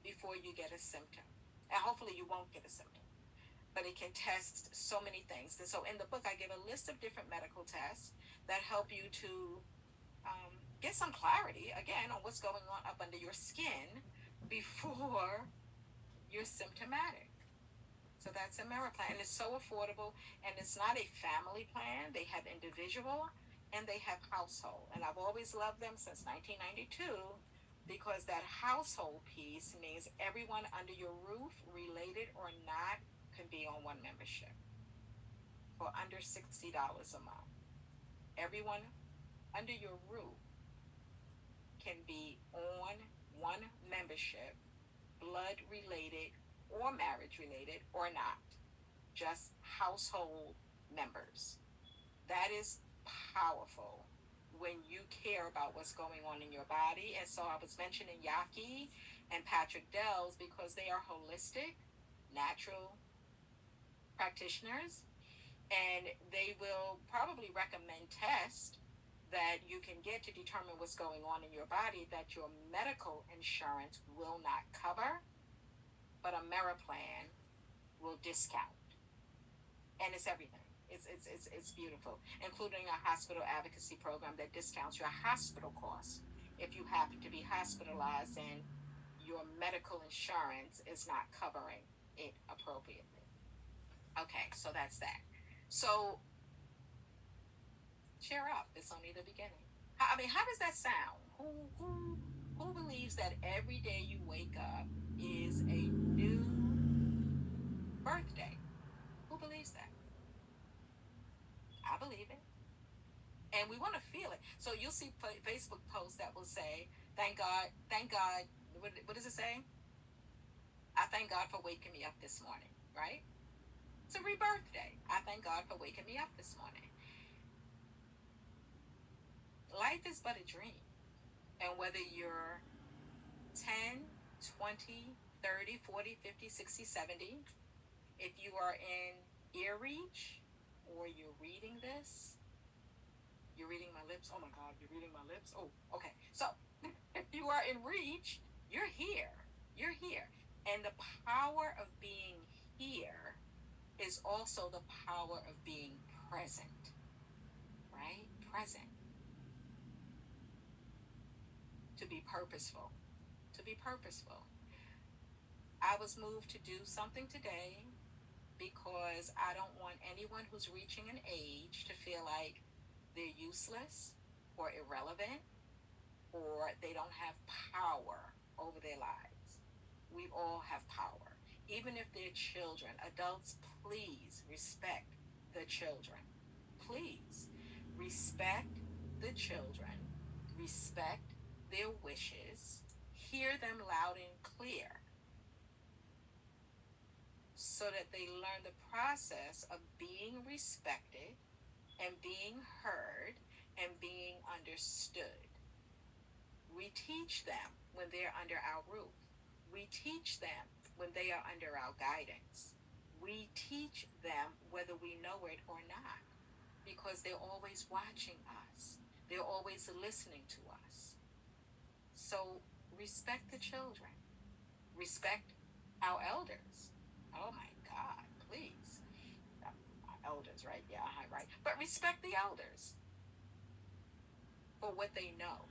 before you get a symptom. And hopefully you won't get a symptom, but it can test so many things. And so in the book, I give a list of different medical tests that help you to get some clarity, again, on what's going on up under your skin before you're symptomatic. So that's Ameriplan. And it's so affordable, and it's not a family plan. They have individual and they have household. And I've always loved them since 1992 because that household piece means everyone under your roof, related or not, can be on one membership for under $60 a month. Everyone under your roof can be on one membership, blood related or marriage related or not, just household members. That is powerful when you care about what's going on in your body. And so I was mentioning Yaki and Patrick Dells because they are holistic, natural practitioners, and they will probably recommend tests that you can get to determine what's going on in your body that your medical insurance will not cover, but Ameriplan will discount. And it's everything. It's beautiful, including a hospital advocacy program that discounts your hospital costs if you happen to be hospitalized and your medical insurance is not covering it appropriately. Okay, so that's that. So cheer up. It's only the beginning. I mean, how does that sound? Who believes that every day you wake up is a new birthday? Who believes that? I believe it. And we want to feel it. So you'll see Facebook posts that will say, "Thank God, thank God." What does it say? I thank God for waking me up this morning. Right? It's a rebirth day. I thank God for waking me up this morning. Life is but a dream, and whether you're 10, 20, 30, 40, 50, 60, 70, if you are in ear reach or you're reading this, you're reading my lips. Oh my God, you're reading my lips. Oh, okay. So if you are in reach, you're here. You're here. And the power of being here is also the power of being present, right? Present. To be purposeful. To be purposeful. I was moved to do something today because I don't want anyone who's reaching an age to feel like they're useless or irrelevant or they don't have power over their lives. We all have power. Even if they're children, adults, please respect the children. Please respect the children, respect their wishes, hear them loud and clear so that they learn the process of being respected and being heard and being understood. We teach them when they're under our roof. We teach them when they are under our guidance. We teach them whether we know it or not because they're always watching us. They're always listening to us. So respect the children. Respect our elders. Oh my God, please. Elders, right? Yeah, right. But respect the elders for what they know,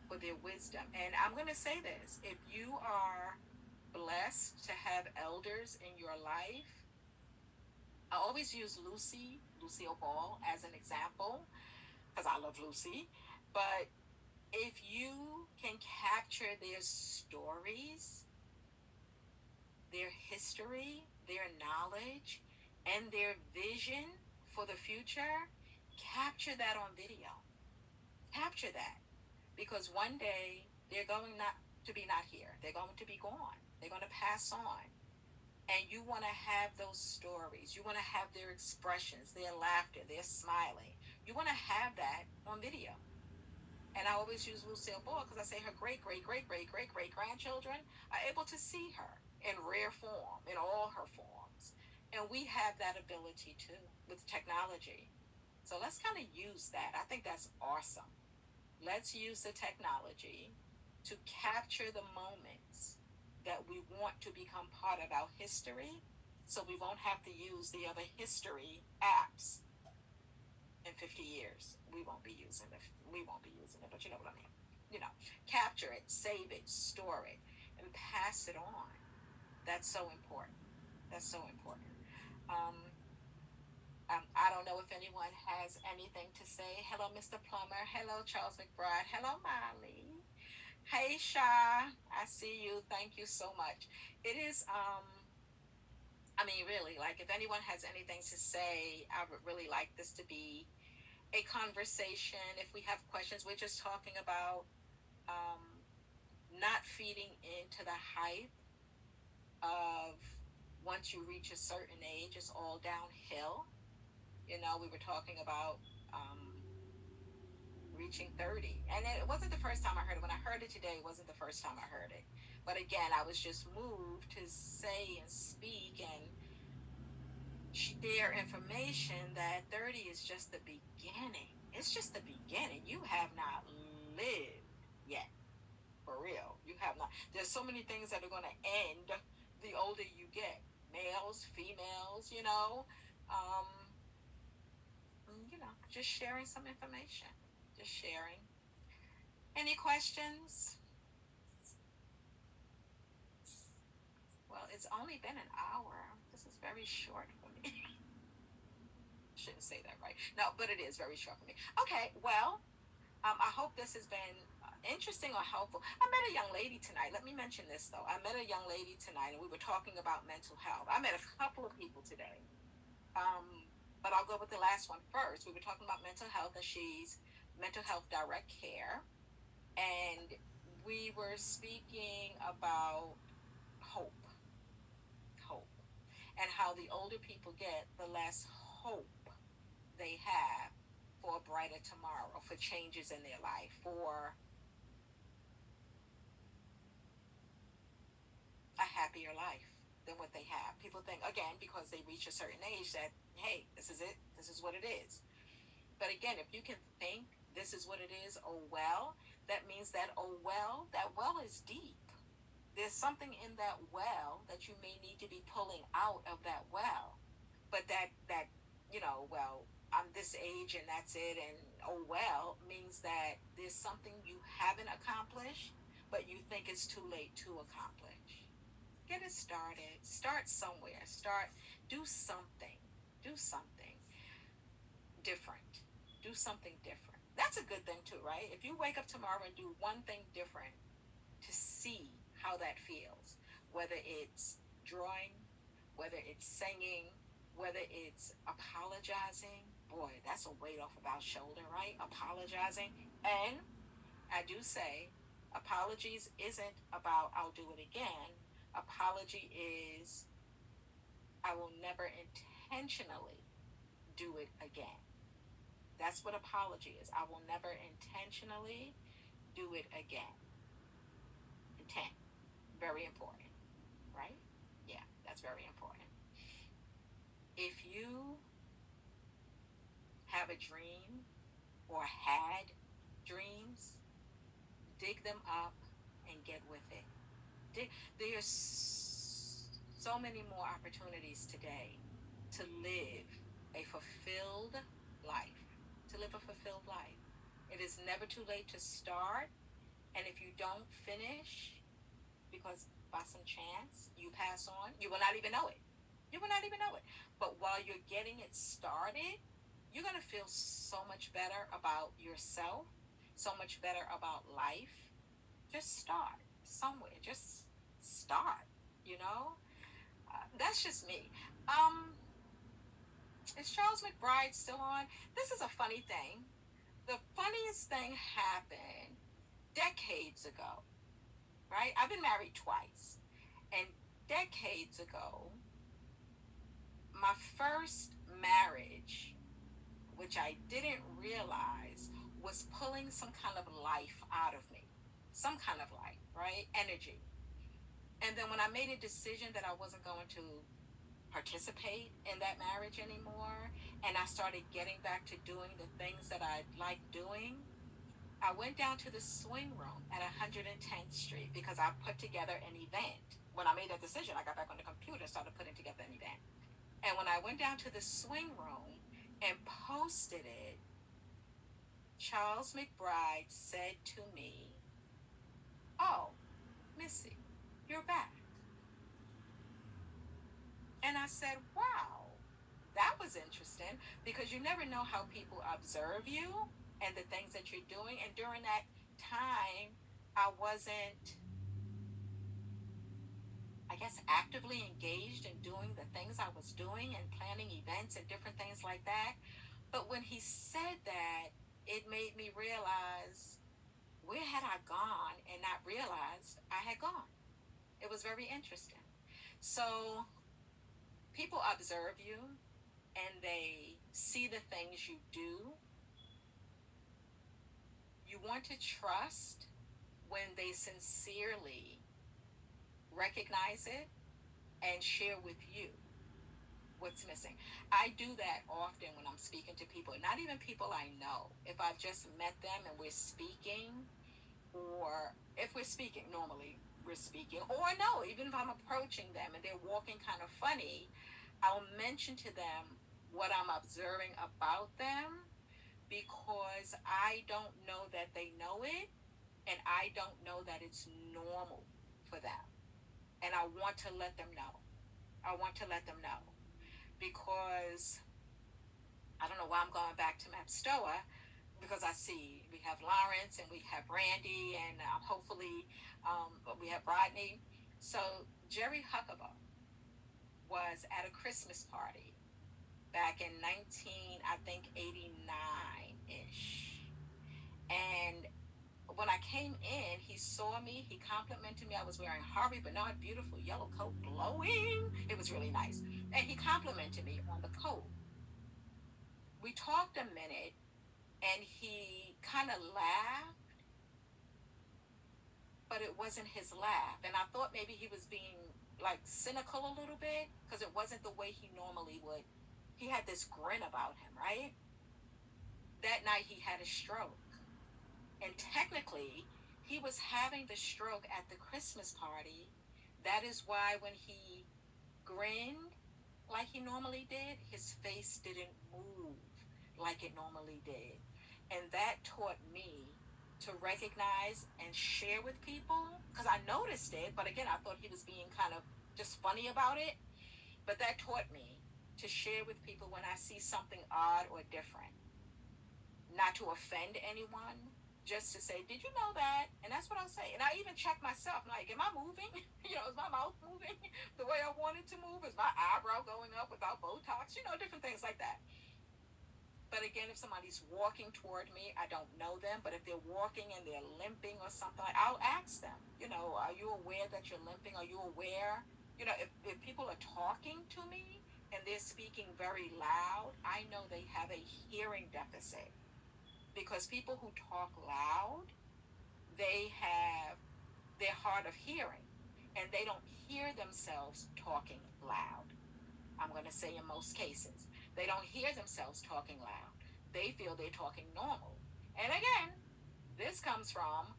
for their wisdom. And I'm going to say this, if you are blessed to have elders in your life, I always use Lucille Ball, as an example, because I love Lucy. But if you can capture their stories, their history, their knowledge, and their vision for the future, capture that on video. Capture that. Because one day they're going not to be not here. They're going to be gone. They're going to pass on. And you want to have those stories. You want to have their expressions, their laughter, their smiling. You want to have that on video. And I always use Lucille Ball because I say her great, great, great, great, great, great grandchildren are able to see her in rare form, in all her forms. And we have that ability too with technology. So let's kind of use that. I think that's awesome. Let's use the technology to capture the moments that we want to become part of our history, so we won't have to use the other history apps in 50 years. We won't be using it, but you know what I mean. You know, capture it, save it, store it, and pass it on. That's so important. That's so important. Um, I don't know if anyone has anything to say. Hello, Mr. Plummer. Hello, Charles McBride. Hello, Molly. Hey, Sha. I see you. Thank you so much. It is, I mean, really, like, if anyone has anything to say, I would really like this to be a conversation. If we have questions, we're just talking about um, not feeding into the hype of once you reach a certain age, it's all downhill. You know, we were talking about reaching 30. And it wasn't the first time I heard it. When I heard it today, it wasn't the first time I heard it. But again, I was just moved to say and speak and share information that 30 is just the beginning. It's just the beginning. You have not lived yet. For real. You have not. There's so many things that are going to end the older you get. Males, females, Um, just sharing some information. Just sharing. Any questions? Well, it's only been an hour. This is very short for me. Shouldn't say that, right? No, but it is very short for me. Okay, well, I hope this has been interesting or helpful. I met a young lady tonight. Let me mention this though. I met a young lady tonight, and we were talking about mental health. I met a couple of people today, but I'll go with the last one first. We were talking about mental health, and she's mental health direct care, and we were speaking about hope, hope, and how the older people get, the less hope they have for a brighter tomorrow, for changes in their life, for a happier life than what they have. People think, again, because they reach a certain age, that, hey, this is it, this is what it is. But again, if you can think this is what it is, oh well, that means that, oh well, that well is deep. There's something in that well that you may need to be pulling out of that well. But well, I'm this age and that's it, and oh well means that there's something you haven't accomplished, but you think it's too late to accomplish. Get it started. Start somewhere. Do something. Do something different. Do something different. That's a good thing too, right? If you wake up tomorrow and do one thing different to see how that feels, whether it's drawing, whether it's singing, whether it's apologizing, boy, that's a weight off of our shoulder, right? Apologizing. And I do say apologies isn't about I'll do it again. Apology is I will never intentionally do it again. That's what apology is. I will never intentionally do it again. Intent. Very important, right? Yeah, that's very important. If you have a dream or had dreams, dig them up and get with it. There's so many more opportunities today to live a fulfilled life. To live a fulfilled life. It is never too late to start, and if you don't finish, because by some chance you pass on, you will not even know it. You will not even know it. But while you're getting it started, you're going to feel so much better about yourself, so much better about life. Just start somewhere. Just start, you know? That's just me. Um, is Charles McBride still on? This is a funny thing. The funniest thing happened decades ago, right? I've been married twice. And decades ago, my first marriage, which I didn't realize, was pulling some kind of life out of me. Some kind of life, right? Energy. And then when I made a decision that I wasn't going to participate in that marriage anymore, and I started getting back to doing the things that I like doing, I went down to the swing room at 110th Street because I put together an event. When I made that decision, I got back on the computer and started putting together an event. And when I went down to the swing room and posted it, Charles McBride said to me, "Oh, Missy, you're back." And I said, "Wow, that was interesting," because you never know how people observe you and the things that you're doing. And during that time, I wasn't, I guess, actively engaged in doing the things I was doing and planning events and different things like that. But when he said that, it made me realize, where had I gone and not realized I had gone? It was very interesting. So people observe you and they see the things you do. You want to trust when they sincerely recognize it and share with you what's missing. I do that often when I'm speaking to people, not even people I know. If I've just met them and we're speaking, or if we're speaking normally, we're speaking, or no, even if I'm approaching them and they're walking kind of funny, I'll mention to them what I'm observing about them, because I don't know that they know it, and I don't know that it's normal for them. And I want to let them know. I want to let them know because I don't know why I'm going back to Mapstoa, because I see we have Lawrence and we have Randy and hopefully we have Rodney. So Jerry Huckabee was at a Christmas party back in 19, I think 89 ish. And when I came in, he saw me, he complimented me. I was wearing Harvey Bernard beautiful yellow coat, glowing. It was really nice. And he complimented me on the coat. We talked a minute and he kind of laughed, but it wasn't his laugh. And I thought maybe he was being like cynical a little bit because it wasn't the way he normally would. He had this grin about him, right? That night he had a stroke. And technically, he was having the stroke at the Christmas party. That is why when he grinned like he normally did, his face didn't move like it normally did. And that taught me to recognize and share with people, because I noticed it, but again, I thought he was being kind of just funny about it. But that taught me to share with people when I see something odd or different, not to offend anyone, just to say, "Did you know that?" And that's what I'll say. And I even check myself, like, am I moving? Is my mouth moving the way I want it to move? Is my eyebrow going up without Botox? Different things like that. But again, if somebody's walking toward me, I don't know them, but if they're walking and they're limping or something, I'll ask them, are you aware that you're limping? Are you aware? If people are talking to me and they're speaking very loud, I know they have a hearing deficit, because people who talk loud, they're hard of hearing and they don't hear themselves talking loud. I'm going to say in most cases, they don't hear themselves talking loud. They feel they're talking normal. And again, this comes from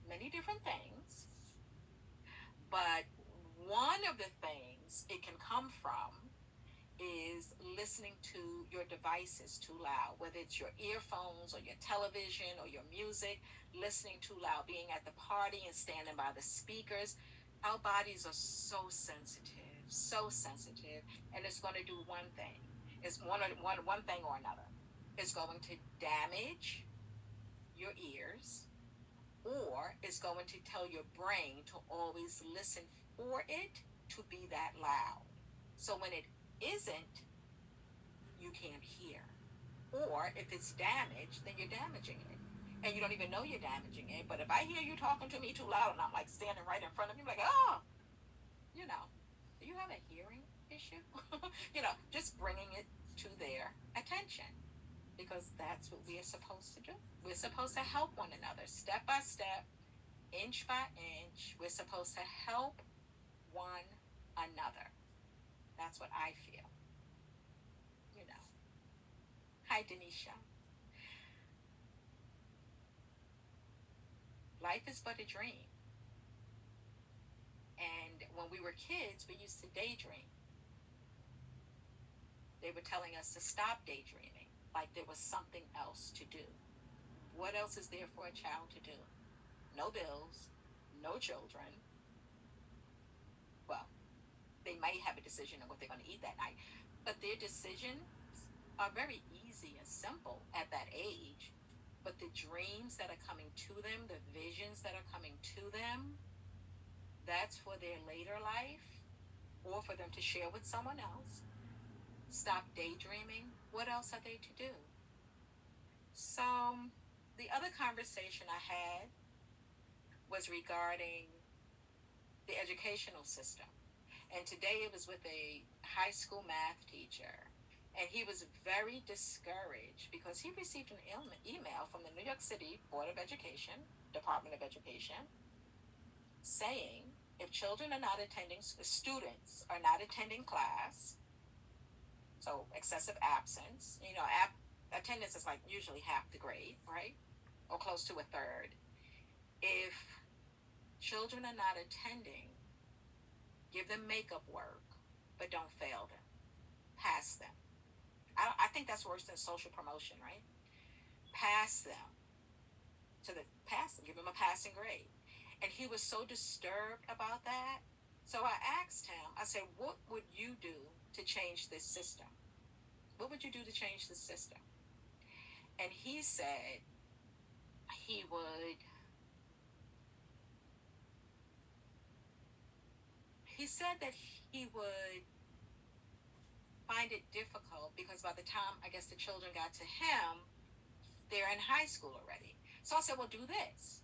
many different things. But one of the things it can come from is listening to your devices too loud, whether it's your earphones or your television or your music, listening too loud, being at the party and standing by the speakers. Our bodies are so sensitive, and it's going to do one thing. It's one thing or another. It's going to damage your ears, or it's going to tell your brain to always listen for it to be that loud. So when it isn't, you can't hear. Or if it's damaged, then you're damaging it. And you don't even know you're damaging it. But if I hear you talking to me too loud and I'm like standing right in front of you, like, oh, you know, do you have a hearing issue? Just bringing it to their attention, because that's what we are supposed to do. We're supposed to help one another step by step, inch by inch. We're supposed to help one another. That's what I feel, you know. Hi, Denisha. Life is but a dream. And when we were kids, we used to daydream. They were telling us to stop daydreaming, like there was something else to do. What else is there for a child to do? No bills, no children. Well, they might have a decision on what they're going to eat that night, but their decisions are very easy and simple at that age. But the dreams that are coming to them, the visions that are coming to them, that's for their later life or for them to share with someone else. Stop daydreaming. What else are they to do? So, the other conversation I had was regarding the educational system. And today it was with a high school math teacher. And he was very discouraged because he received an email from the New York City Board of Education, Department of Education, saying if children are not attending, students are not attending class, so excessive absence, attendance is like usually half the grade, right? Or close to a third. If children are not attending, give them makeup work, but don't fail them. Pass them. I think that's worse than social promotion, right? Pass them pass them, give them a passing grade. And he was so disturbed about that. So I asked him, I said, what would you do to change this system? What would you do to change the system? And he would, he said that he would find it difficult because by the time I guess the children got to him, they're in high school already. So I said, well, do this.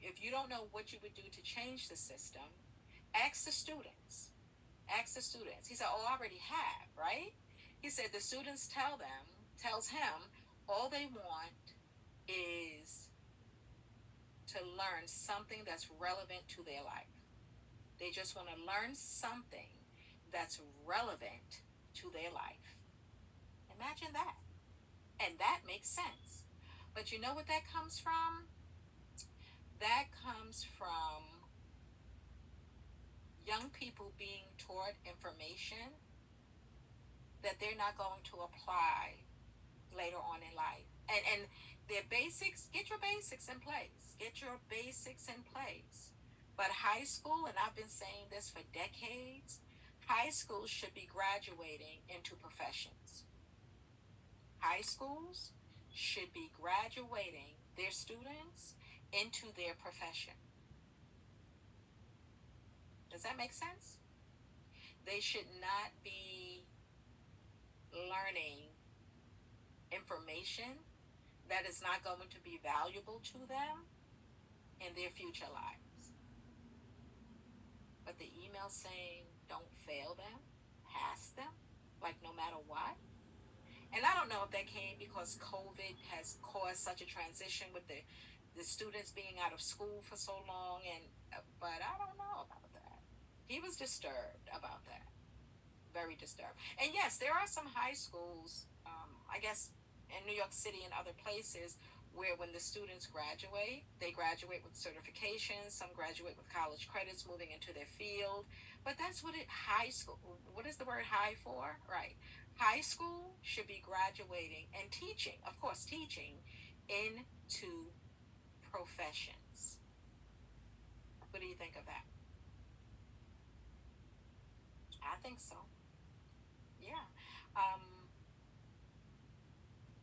If you don't know what you would do to change the system, ask the students. Ask the students. He said, oh, I already have, right? He said the students tells him, all they want is to learn something that's relevant to their life. They just want to learn something that's relevant to their life. Imagine that. And that makes sense. But you know what that comes from? That comes from young people being taught information that they're not going to apply later on in life. And their basics, get your basics in place. Get your basics in place. But high school, and I've been saying this for decades, high school should be graduating into professions. High schools should be graduating their students into their profession. Does that make sense? They should not be learning information that is not going to be valuable to them in their future lives. But the email saying don't fail them, pass them, like no matter what. And I don't know if that came because COVID has caused such a transition with the students being out of school for so long, and but I don't know about that. He was disturbed about that, very disturbed. And yes, there are some high schools, I guess, in New York City and other places where when the students graduate, they graduate with certifications, some graduate with college credits moving into their field. But that's what high school, what is the word high for? Right. High school should be graduating and teaching, of course, teaching into professions. What do you think of that? I think so. Yeah. Um,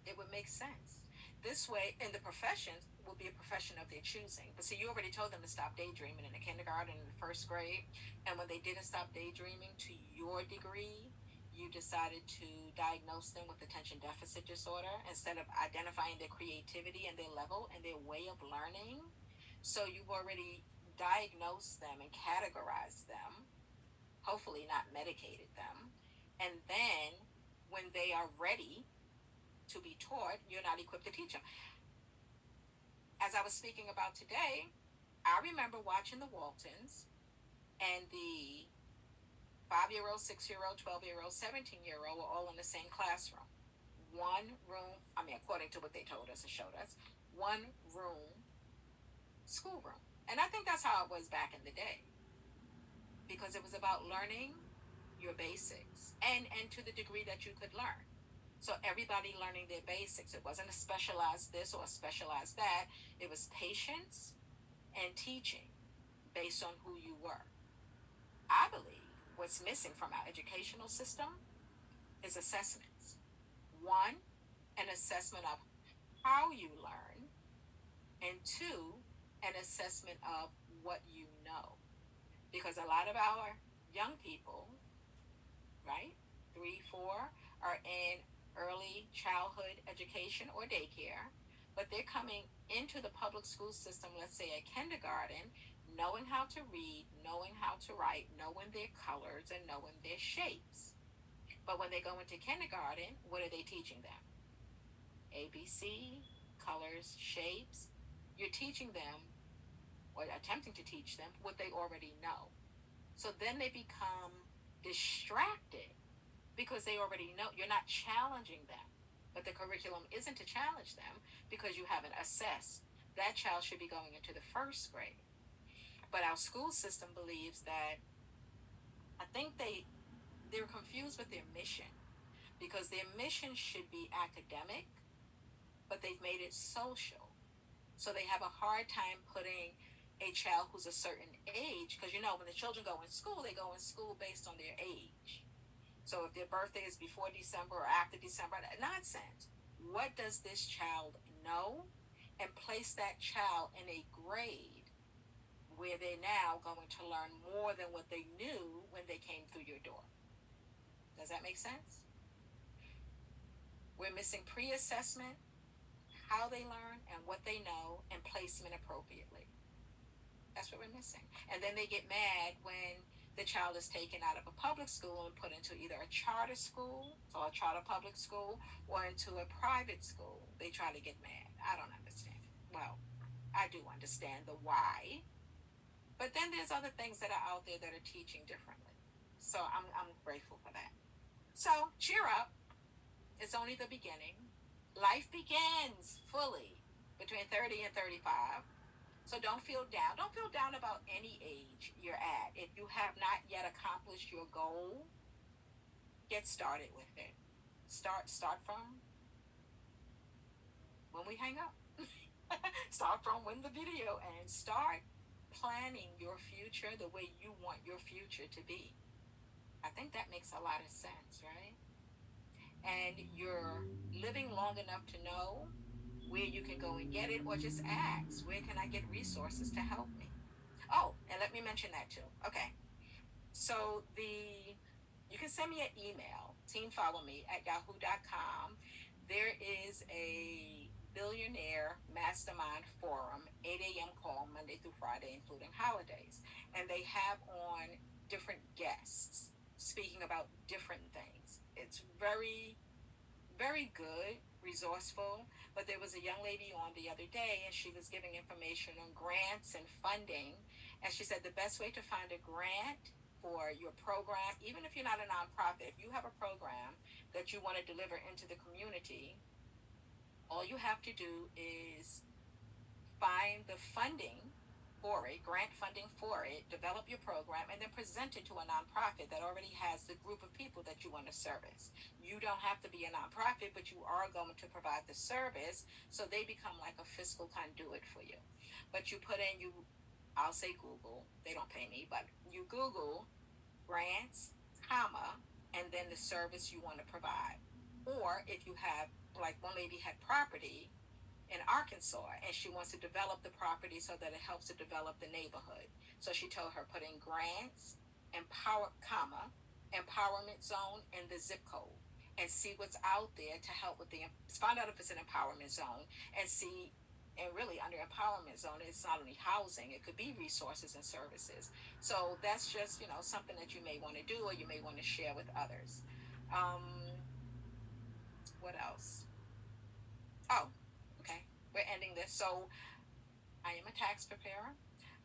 it would make sense. This way, in the professions, will be a profession of their choosing. But see, you already told them to stop daydreaming in the kindergarten and the first grade. And when they didn't stop daydreaming to your degree, you decided to diagnose them with attention deficit disorder instead of identifying their creativity and their level and their way of learning. So you've already diagnosed them and categorized them, hopefully not medicated them. And then when they are ready to be taught, you're not equipped to teach them. As I was speaking about today, I remember watching the Waltons and the 5 year old, 6 year old, 12 year old, 17-year old were all in the same classroom. One room, I mean, according to what they told us and showed us, one room, schoolroom. And I think that's how it was back in the day because it was about learning your basics and to the degree that you could learn. So everybody learning their basics. It wasn't a specialized this or a specialized that. It was patience and teaching based on who you were. I believe what's missing from our educational system is assessments. One, an assessment of how you learn, and two, an assessment of what you know. Because a lot of our young people, right, 3, 4, are in early childhood education or daycare, but they're coming into the public school system, let's say at kindergarten, knowing how to read, knowing how to write, knowing their colors, and knowing their shapes. But when they go into kindergarten, what are they teaching them? ABC, colors, shapes. You're teaching them or attempting to teach them what they already know. So then they become distracted because they already know. You're not challenging them. But the curriculum isn't to challenge them because you haven't assessed. That child should be going into the first grade. But our school system believes that I think they're confused with their mission because their mission should be academic, but they've made it social. So they have a hard time putting a child who's a certain age, because you know when the children go in school, they go in school based on their age. So if their birthday is before December or after December, nonsense. What does this child know? And place that child in a grade where they're now going to learn more than what they knew when they came through your door. Does that make sense? We're missing pre assessment, how they learn, and what they know, and placement appropriately. That's what we're missing. And then they get mad when the child is taken out of a public school and put into either a charter school, so a charter public school, or into a private school. They try to get mad. I don't understand it. Well, I do understand the why, but then there's other things that are out there that are teaching differently. So I'm grateful for that. So cheer up. It's only the beginning. Life begins fully between 30 and 35. So don't feel down. Don't feel down about any age you're at. If you have not yet accomplished your goal, get started with it. Start from when we hang up. Start from when the video ends. Start planning your future the way you want your future to be. I think that makes a lot of sense, right? And you're living long enough to know where you can go and get it, or just ask, where can I get resources to help me? Oh, and let me mention that too. Okay. So you can send me an email, teamfollowme@yahoo.com. There is a billionaire mastermind forum, 8 a.m. call Monday through Friday, including holidays. And they have on different guests speaking about different things. It's very very good, resourceful. But there was a young lady on the other day, and she was giving information on grants and funding. And she said the best way to find a grant for your program, even if you're not a nonprofit, if you have a program that you want to deliver into the community, All you have to do is find the funding for it, grant funding for it, develop your program, and then present it to a nonprofit that already has the group of people that you want to service. You don't have to be a nonprofit, but you are going to provide the service, so they become like a fiscal conduit for you. But you put in, I'll say Google, they don't pay me, but you Google grants, comma, and then the service you want to provide. Or if you have, like one lady had property in Arkansas and she wants to develop the property so that it helps to develop the neighborhood. So she told her put in grants, empower, comma, empowerment zone and the zip code and see what's out there to help with the, find out if it's an empowerment zone and see, and really under empowerment zone, it's not only housing, it could be resources and services. So that's just, something that you may want to do or you may want to share with others. What else? Oh, okay. We're ending this. So I am a tax preparer.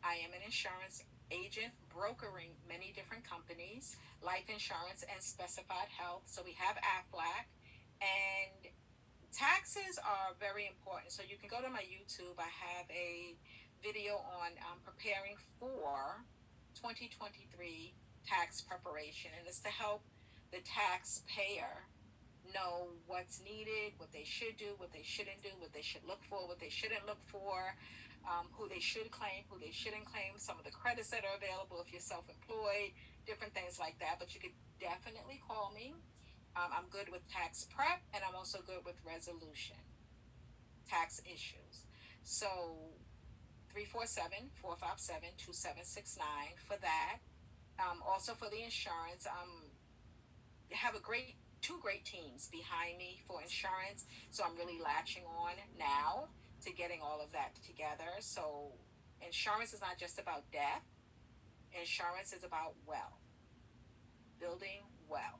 I am an insurance agent brokering many different companies, life insurance and specified health. So we have AFLAC, and taxes are very important. So you can go to my YouTube. I have a video on preparing for 2023 tax preparation, and it's to help the taxpayer know what's needed, what they should do, what they shouldn't do, what they should look for, what they shouldn't look for, who they should claim, who they shouldn't claim, some of the credits that are available if you're self employed, different things like that. But you could definitely call me. I'm good with tax prep and I'm also good with resolution, tax issues. So 347-457-2769 for that. Also for the insurance, have a great two great teams behind me for insurance. So I'm really latching on now to getting all of that together. So insurance is not just about death. Insurance is about wealth, building wealth.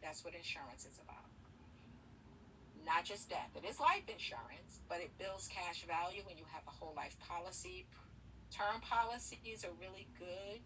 That's what insurance is about. Not just death. It is life insurance, but it builds cash value when you have a whole life policy. Term policies are really good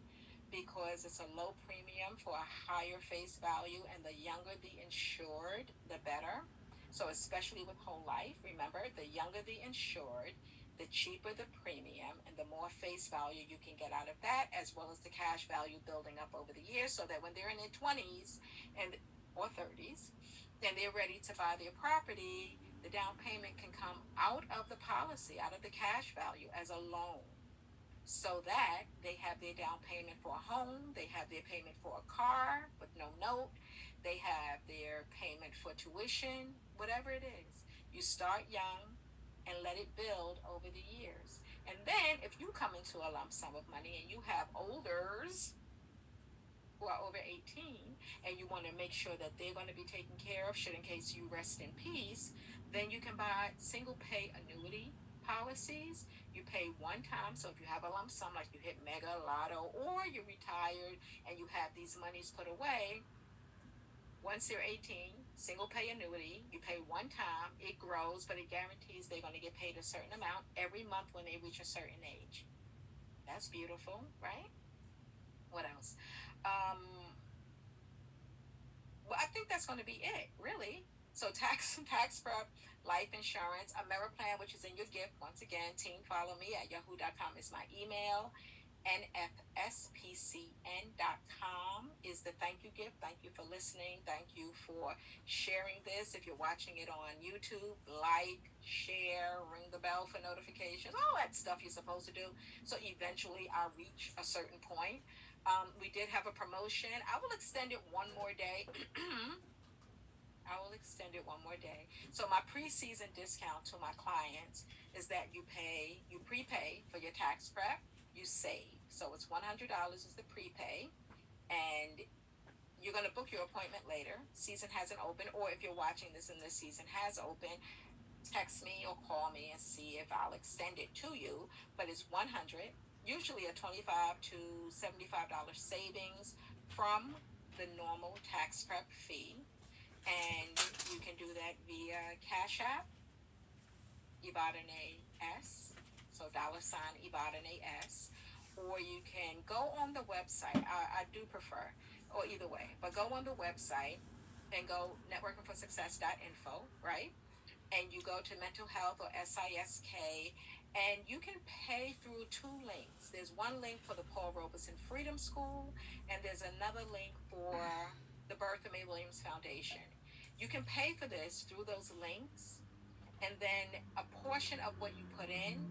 because it's a low premium for a higher face value, and the younger the insured, the better. So, especially with whole life, remember the younger the insured, the cheaper the premium, and the more face value you can get out of that, as well as the cash value building up over the years, so that when they're in their 20s and or 30s, and they're ready to buy their property, the down payment can come out of the policy, out of the cash value as a loan, so that they have their down payment for a home, they have their payment for a car with no note, they have their payment for tuition, whatever it is. You start young and let it build over the years. And then if you come into a lump sum of money and you have olders who are over 18 and you want to make sure that they're going to be taken care of should in case you rest in peace, then you can buy single pay annuity policies. You pay one time. So if you have a lump sum, like you hit mega lotto or you're retired and you have these monies put away, once they're 18, single pay annuity, you pay one time, it grows, but it guarantees they're going to get paid a certain amount every month when they reach a certain age. That's beautiful, right? What else? Um, well, I think that's going to be it, really. So tax prep, life insurance, AmeriPlan, which is in your gift. Once again, team follow me at yahoo.com is my email. nfspcn.com is the thank you gift. Thank you for listening. Thank you for sharing this. If you're watching it on YouTube, like, share, ring the bell for notifications, all that stuff you're supposed to do. So eventually I'll reach a certain point. We did have a promotion. I will extend it one more day. I will extend it one more day. So my pre-season discount to my clients is that you prepay for your tax prep, you save. So it's $100 is the prepay, and you're going to book your appointment later. Season hasn't opened, or if you're watching this and the season has opened, text me or call me and see if I'll extend it to you. But it's 100, usually a 25 to $75 savings from the normal tax prep fee. And you can do that via Cash App, Evadynè S, so $ Evadynè S, or you can go on the website. I do prefer, or either way, but go on the website and go networkingforsuccess.info, right? and you go to mental health or SISK, and you can pay through two links. There's one link for the Paul Robeson Freedom School, and there's another link for the Bertha May Williams Foundation. You can pay for this through those links, and then a portion of what you put in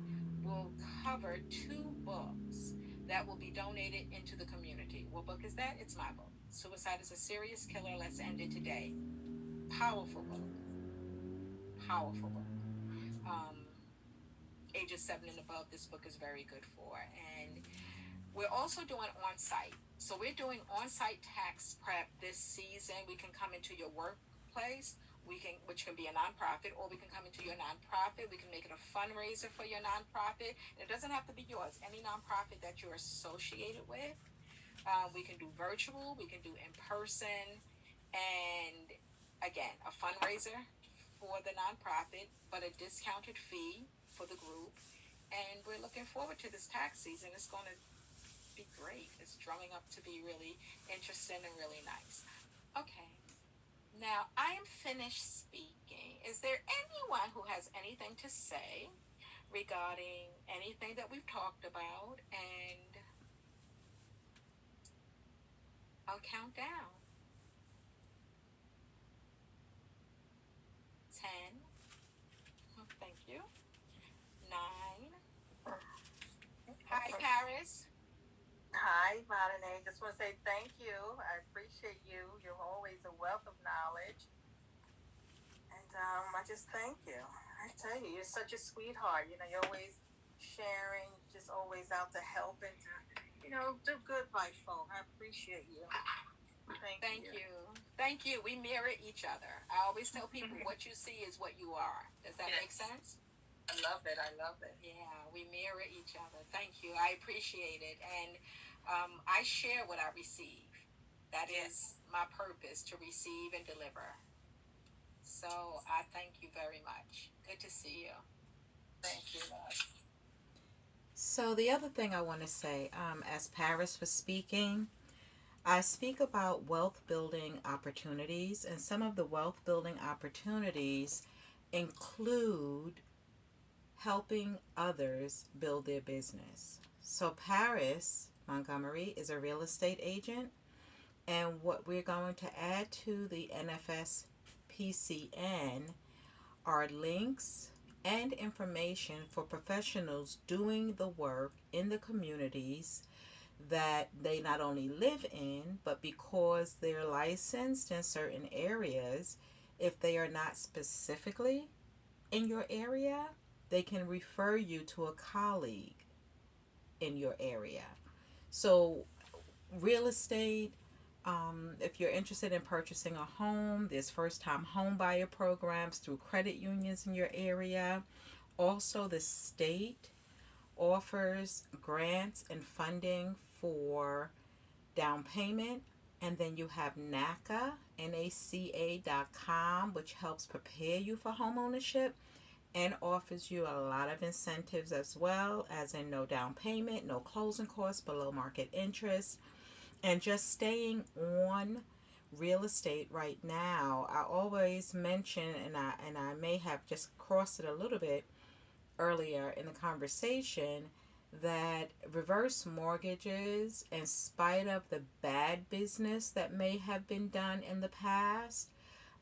will cover two books that will be donated into the community. What book is that? It's my book. Suicide is a Serious Killer. Let's End It Today. Powerful book. Powerful book. Um, Ages 7 and above, this book is very good for. And we're also doing on site. So we're doing on site tax prep this season. We can come into your workplace. We can, which can be a nonprofit, or we can come into your nonprofit. We can make it a fundraiser for your nonprofit. And it doesn't have to be yours. Any nonprofit that you're associated with. We can do virtual. We can do in person. And again, a fundraiser for the nonprofit, but a discounted fee for the group. And we're looking forward to this tax season. It's going to be great. It's drumming up to be really interesting and really nice. Okay, now I am finished speaking. Is there anyone who has anything to say regarding anything that we've talked about? And I'll count down. 10. Thank you. 9. Hi, Paris. Hi, Evadynè. Just want to say thank you. I appreciate you. You're always a wealth of knowledge. And I just thank you. I tell you, you're such a sweetheart. You're always sharing, just always out to help and to, do good by folk. I appreciate you. Thank you. Thank you. We mirror each other. I always tell people what you see is what you are. Does that make sense? I love it. I love it. Yeah, we mirror each other. Thank you. I appreciate it. And I share what I receive. That is my purpose, to receive and deliver. So I thank you very much. Good to see you. Thank you, love. So, the other thing I want to say, as Paris was speaking, I speak about wealth building opportunities, and some of the wealth building opportunities include helping others build their business. So, Paris Montgomery is a real estate agent, and what we're going to add to the NFS PCN are links and information for professionals doing the work in the communities that they not only live in, but because they're licensed in certain areas, if they are not specifically in your area, they can refer you to a colleague in your area. So, real estate, if you're interested in purchasing a home, there's first time home buyer programs through credit unions in your area. Also, the state offers grants and funding for down payment. And then you have NACA, NACA.com, which helps prepare you for home ownership and offers you a lot of incentives as well, as in no down payment, no closing costs, below market interest, and just staying on real estate right now. I always mention, and I may have just crossed it a little bit earlier in the conversation, that reverse mortgages, in spite of the bad business that may have been done in the past,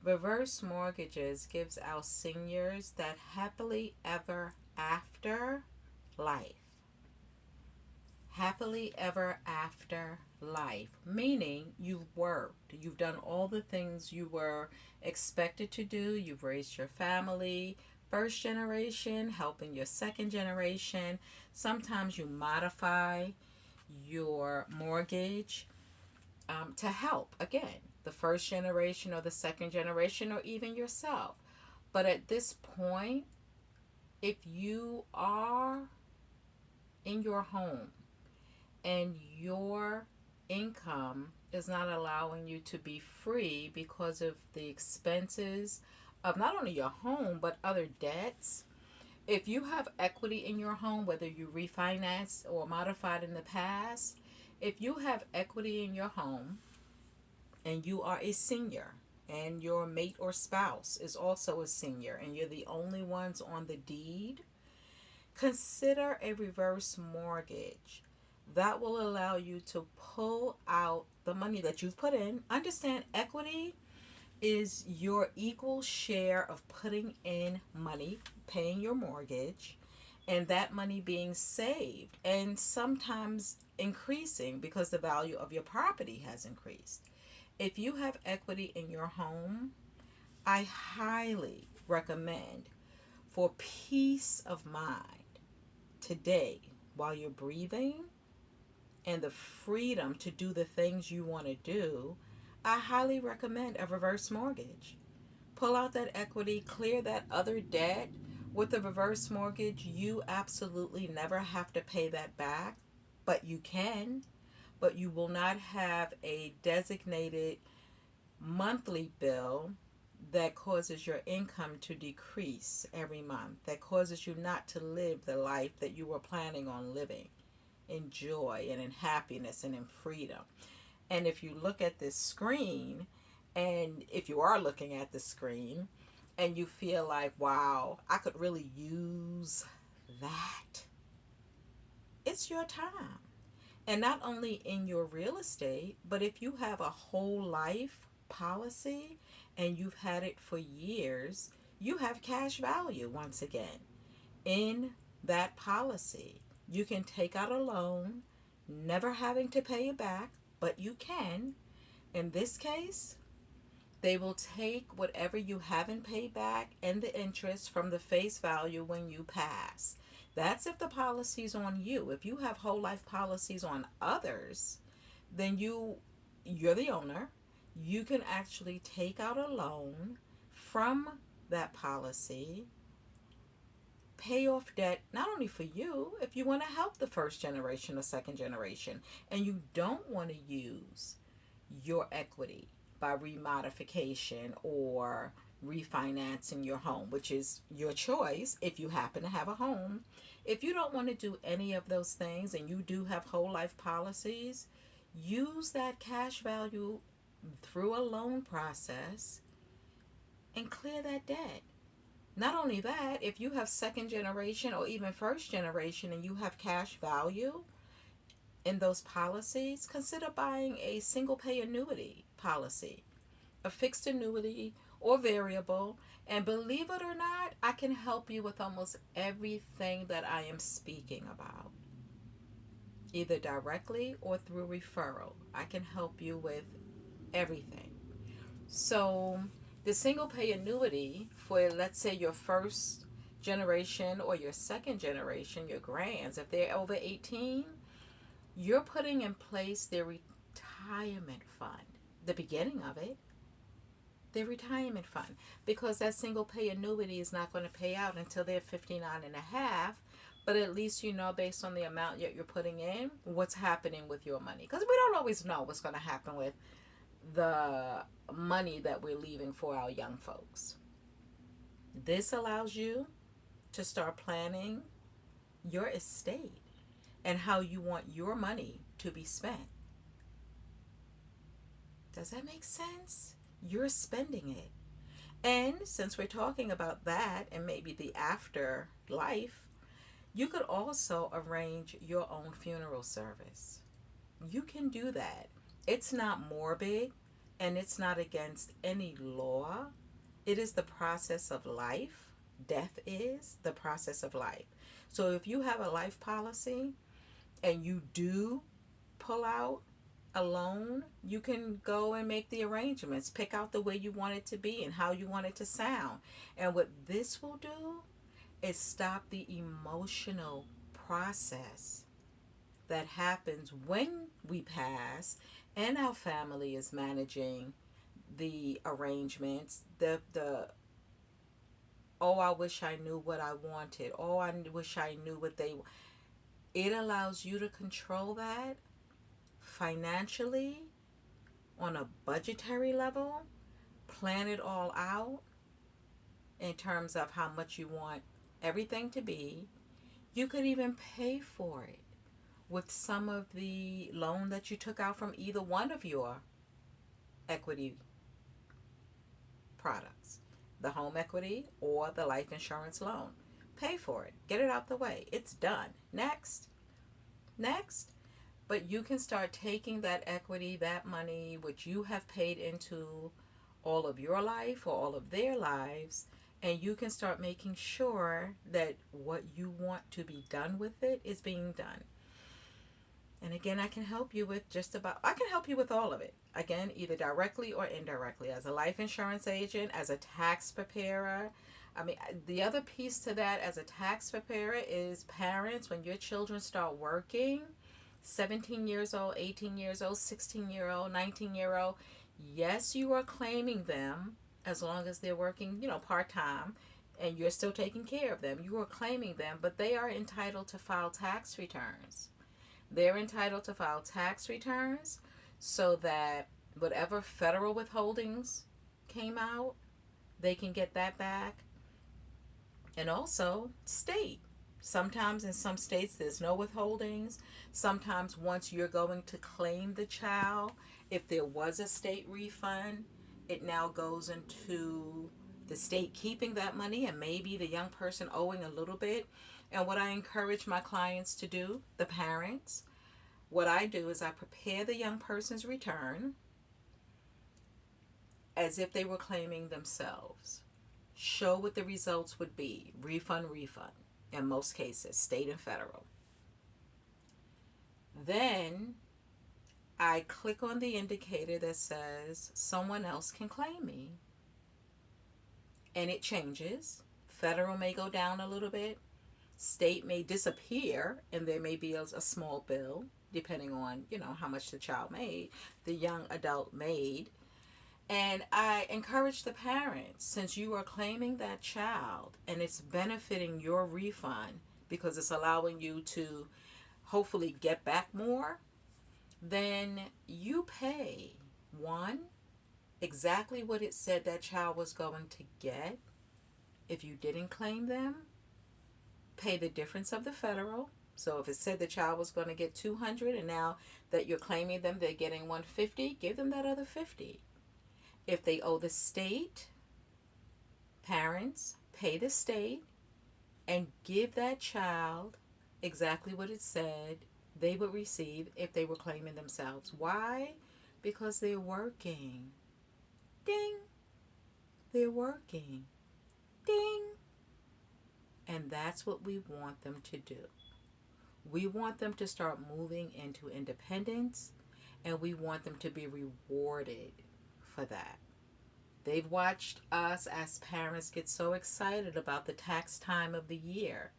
reverse mortgages gives our seniors that happily ever after life. Happily ever after life, meaning you've worked, you've done all the things you were expected to do, you've raised your family, first generation, helping your second generation. Sometimes you modify your mortgage to help, again, the first generation or the second generation or even yourself. But at this point, if you are in your home and your income is not allowing you to be free because of the expenses of not only your home but other debts, if you have equity in your home, whether you refinanced or modified in the past, if you have equity in your home and you are a senior and your mate or spouse is also a senior and you're the only ones on the deed, consider a reverse mortgage. That will allow you to pull out the money that you've put in. Understand, equity is your equal share of putting in money, paying your mortgage, and that money being saved and sometimes increasing because the value of your property has increased. If you have equity in your home, I highly recommend, for peace of mind today while you're breathing and the freedom to do the things you want to do, I highly recommend a reverse mortgage. Pull out that equity, clear that other debt. With a reverse mortgage, you absolutely never have to pay that back, but you can. But you will not have a designated monthly bill that causes your income to decrease every month, that causes you not to live the life that you were planning on living in joy and in happiness and in freedom. And if you look at this screen, and if you are looking at the screen and you feel like, wow, I could really use that, it's your time. And not only in your real estate, but if you have a whole life policy and you've had it for years, you have cash value once again in that policy. You can take out a loan, never having to pay it back, but you can. In this case, they will take whatever you haven't paid back and the interest from the face value when you pass. That's if the policy's on you. If you have whole life policies on others, then you're the owner. You can actually take out a loan from that policy, pay off debt not only for you, if you want to help the first generation or second generation, and you don't want to use your equity by remodification or refinancing your home, which is your choice if you happen to have a home. If you don't want to do any of those things and you do have whole life policies, use that cash value through a loan process and clear that debt. Not only that, if you have second generation or even first generation and you have cash value in those policies, consider buying a single pay annuity policy, a fixed annuity or variable. And believe it or not, I can help you with almost everything that I am speaking about, either directly or through referral. I can help you with everything. So, the single pay annuity for, let's say, your first generation or your second generation, your grands, if they're over 18, you're putting in place their retirement fund, the beginning of it, their retirement fund, because that single pay annuity is not going to pay out until they're 59 and a half. But at least you know, based on the amount that you're putting in, what's happening with your money, because we don't always know what's going to happen with the money that we're leaving for our young folks. This allows you to start planning your estate and how you want your money to be spent. Does that make sense? You're spending it. And since we're talking about that and maybe the afterlife, you could also arrange your own funeral service. You can do that. It's not morbid and it's not against any law. It is the process of life. Death is the process of life. So if you have a life policy and you do pull out a loan, you can go and make the arrangements, pick out the way you want it to be and how you want it to sound. And what this will do is stop the emotional process that happens when we pass and our family is managing the arrangements, the oh, I wish I knew what I wanted, oh, I wish I knew what they. It allows you to control that financially, on a budgetary level, plan it all out in terms of how much you want everything to be. You could even pay for it with some of the loan that you took out from either one of your equity products, the home equity or the life insurance loan. Pay for it. Get it out the way. It's done. Next. Next. But you can start taking that equity, that money, which you have paid into all of your life or all of their lives, and you can start making sure that what you want to be done with it is being done. And again, I can help you with I can help you with all of it. Again, either directly or indirectly, as a life insurance agent, as a tax preparer. I mean, the other piece to that as a tax preparer is parents, when your children start working, 17 years old, 18 years old, 16-year-old, 19-year-old, yes, you are claiming them as long as they're working, part time, and you're still taking care of them. You are claiming them, but they are entitled to file tax returns. They're entitled to file tax returns so that whatever federal withholdings came out, they can get that back. And also, state. Sometimes in some states there's no withholdings. Sometimes once you're going to claim the child, if there was a state refund, it now goes into the state keeping that money and maybe the young person owing a little bit. And what I encourage my clients to do, the parents, what I do is I prepare the young person's return as if they were claiming themselves. Show what the results would be. Refund, refund. In most cases, state and federal. Then I click on the indicator that says someone else can claim me. And it changes. Federal may go down a little bit. State may disappear and there may be a small bill depending on, how much the child made, the young adult made. And I encourage the parents, since you are claiming that child and it's benefiting your refund because it's allowing you to hopefully get back more, then you pay one, exactly what it said that child was going to get. If you didn't claim them, pay the difference of the federal. So if it said the child was going to get 200 and now that you're claiming them, they're getting 150, give them that other 50. If they owe the state, parents pay the state and give that child exactly what it said they would receive if they were claiming themselves. Why? Because they're working. Ding. They're working. Ding. And that's what we want them to do. We want them to start moving into independence, and we want them to be rewarded for that. They've watched us as parents get so excited about the tax time of the year,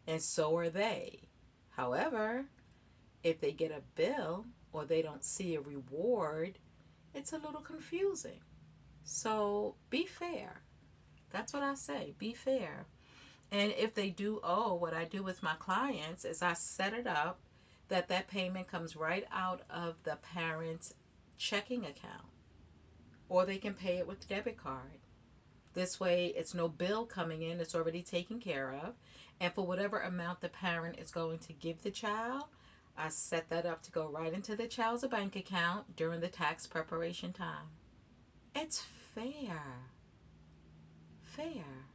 and so are they. However, if they get a bill or they don't see a reward, it's a little confusing. So be fair. That's what I say. Be fair. And if they do owe, what I do with my clients is I set it up that payment comes right out of the parent's checking account, or they can pay it with debit card. This way, it's no bill coming in, it's already taken care of. And for whatever amount the parent is going to give the child, I set that up to go right into the child's bank account during the tax preparation time. It's fair. Fair.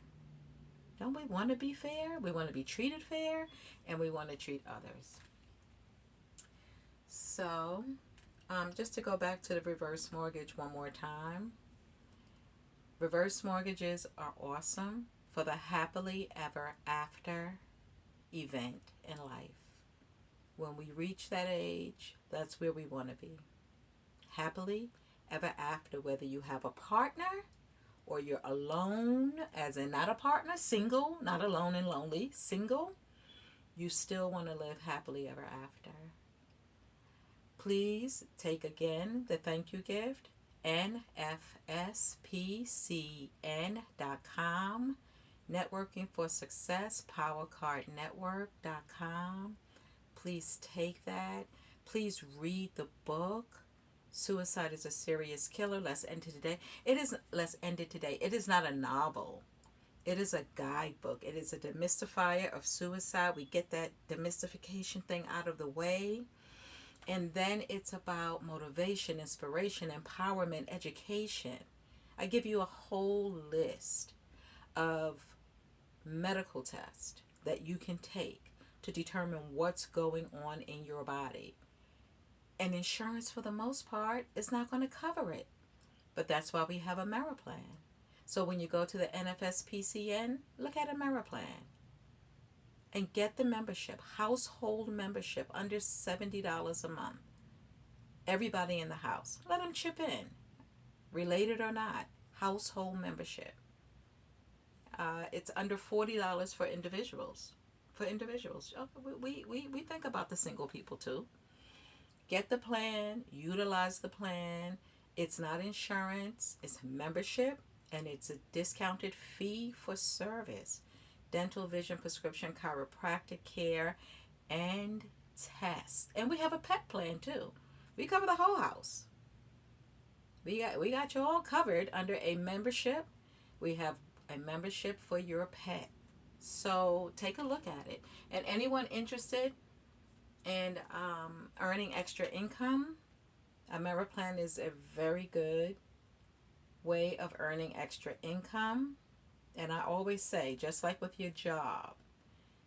Don't we want to be fair? We want to be treated fair, and we want to treat others. So, just to go back to the reverse mortgage one more time. Reverse mortgages are awesome for the happily ever after event in life. When we reach that age, that's where we want to be. Happily ever after, whether you have a partner or you're alone, as in not a partner, single, not alone and lonely, single, you still want to live happily ever after. Please take again the thank you gift, nfspcn.com, Networking for Success, powercardnetwork.com. Please take that. Please read the book. Suicide is a Serious Killer. Let's end it today. It is not a novel. It is a guidebook. It is a demystifier of suicide. We get that demystification thing out of the way. And then it's about motivation, inspiration, empowerment, education. I give you a whole list of medical tests that you can take to determine what's going on in your body. And insurance, for the most part, is not going to cover it. But that's why we have a Plan. So when you go to the NFSPCN, look at a Plan and get the membership, household membership, under $70 a month. Everybody in the house, let them chip in, related or not, household membership. It's under $40 for individuals. For individuals, we think about the single people too. Get the plan, utilize the plan. It's not insurance, it's membership, and it's a discounted fee for service. Dental, vision, prescription, chiropractic care, and tests. And we have a pet plan too. We cover the whole house. We got you all covered under a membership. We have a membership for your pet. So take a look at it. And anyone interested in earning extra income, Plan is a very good way of earning extra income. And I always say, just like with your job,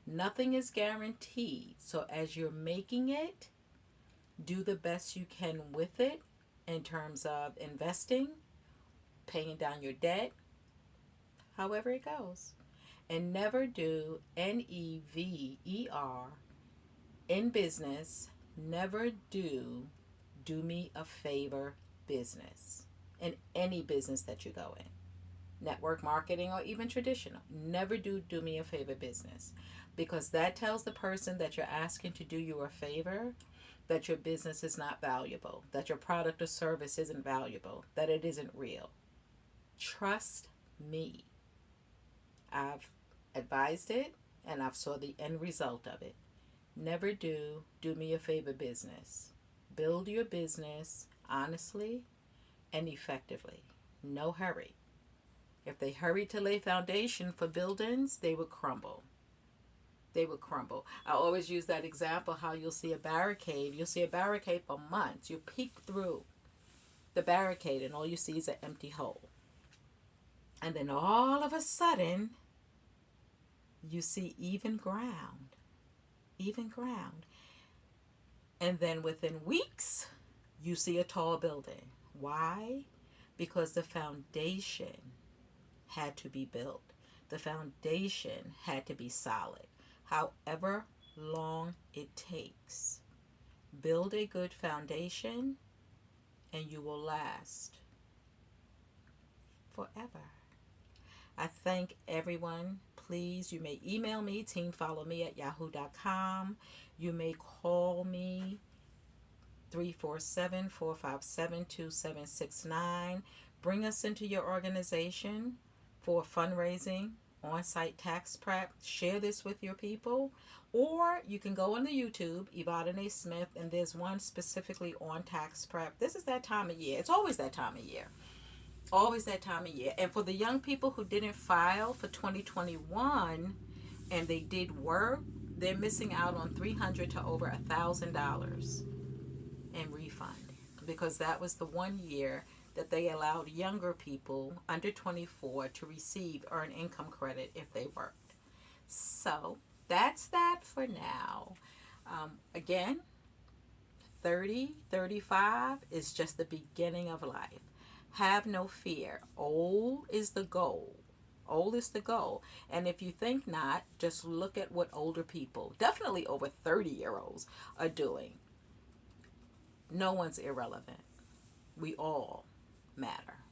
nothing is guaranteed. So as you're making it, do the best you can with it in terms of investing, paying down your debt, however it goes. And never do NEVER in business, never do me a favor business in any business that you go in, network marketing or even traditional. Never do me a favor business, because that tells the person that you're asking to do you a favor that your business is not valuable, that your product or service isn't valuable, that it isn't real. Trust me. I've advised it and I've saw the end result of it. Never do me a favor business. Build your business honestly and effectively. No hurry. If they hurry to lay foundation for buildings, they would crumble. They would crumble. I always use that example, how you'll see a barricade. You'll see a barricade for months. You peek through the barricade and all you see is an empty hole. And then all of a sudden, you see even ground. Even ground. And then within weeks, you see a tall building. Why? Because the foundation had to be built. The foundation had to be solid. However long it takes, build a good foundation and you will last forever. I thank everyone. Please, you may email me, teamfollowme@yahoo.com. You may call me 347-457-2769. Bring us into your organization for fundraising, on-site tax prep. Share this with your people. Or you can go on the YouTube, Evadynè Smith, and there's one specifically on tax prep. This is that time of year. It's always that time of year. Always that time of year. And for the young people who didn't file for 2021 and they did work, they're missing out on $300 to over $1,000 in refund, because that was the one year that they allowed younger people under 24 to receive earned income credit if they worked. So that's that for now. Again, 30, 35 is just the beginning of life. Have no fear. Old is the goal. Old is the goal. And if you think not, just look at what older people, definitely over 30-year-olds, are doing. No one's irrelevant. We all matter.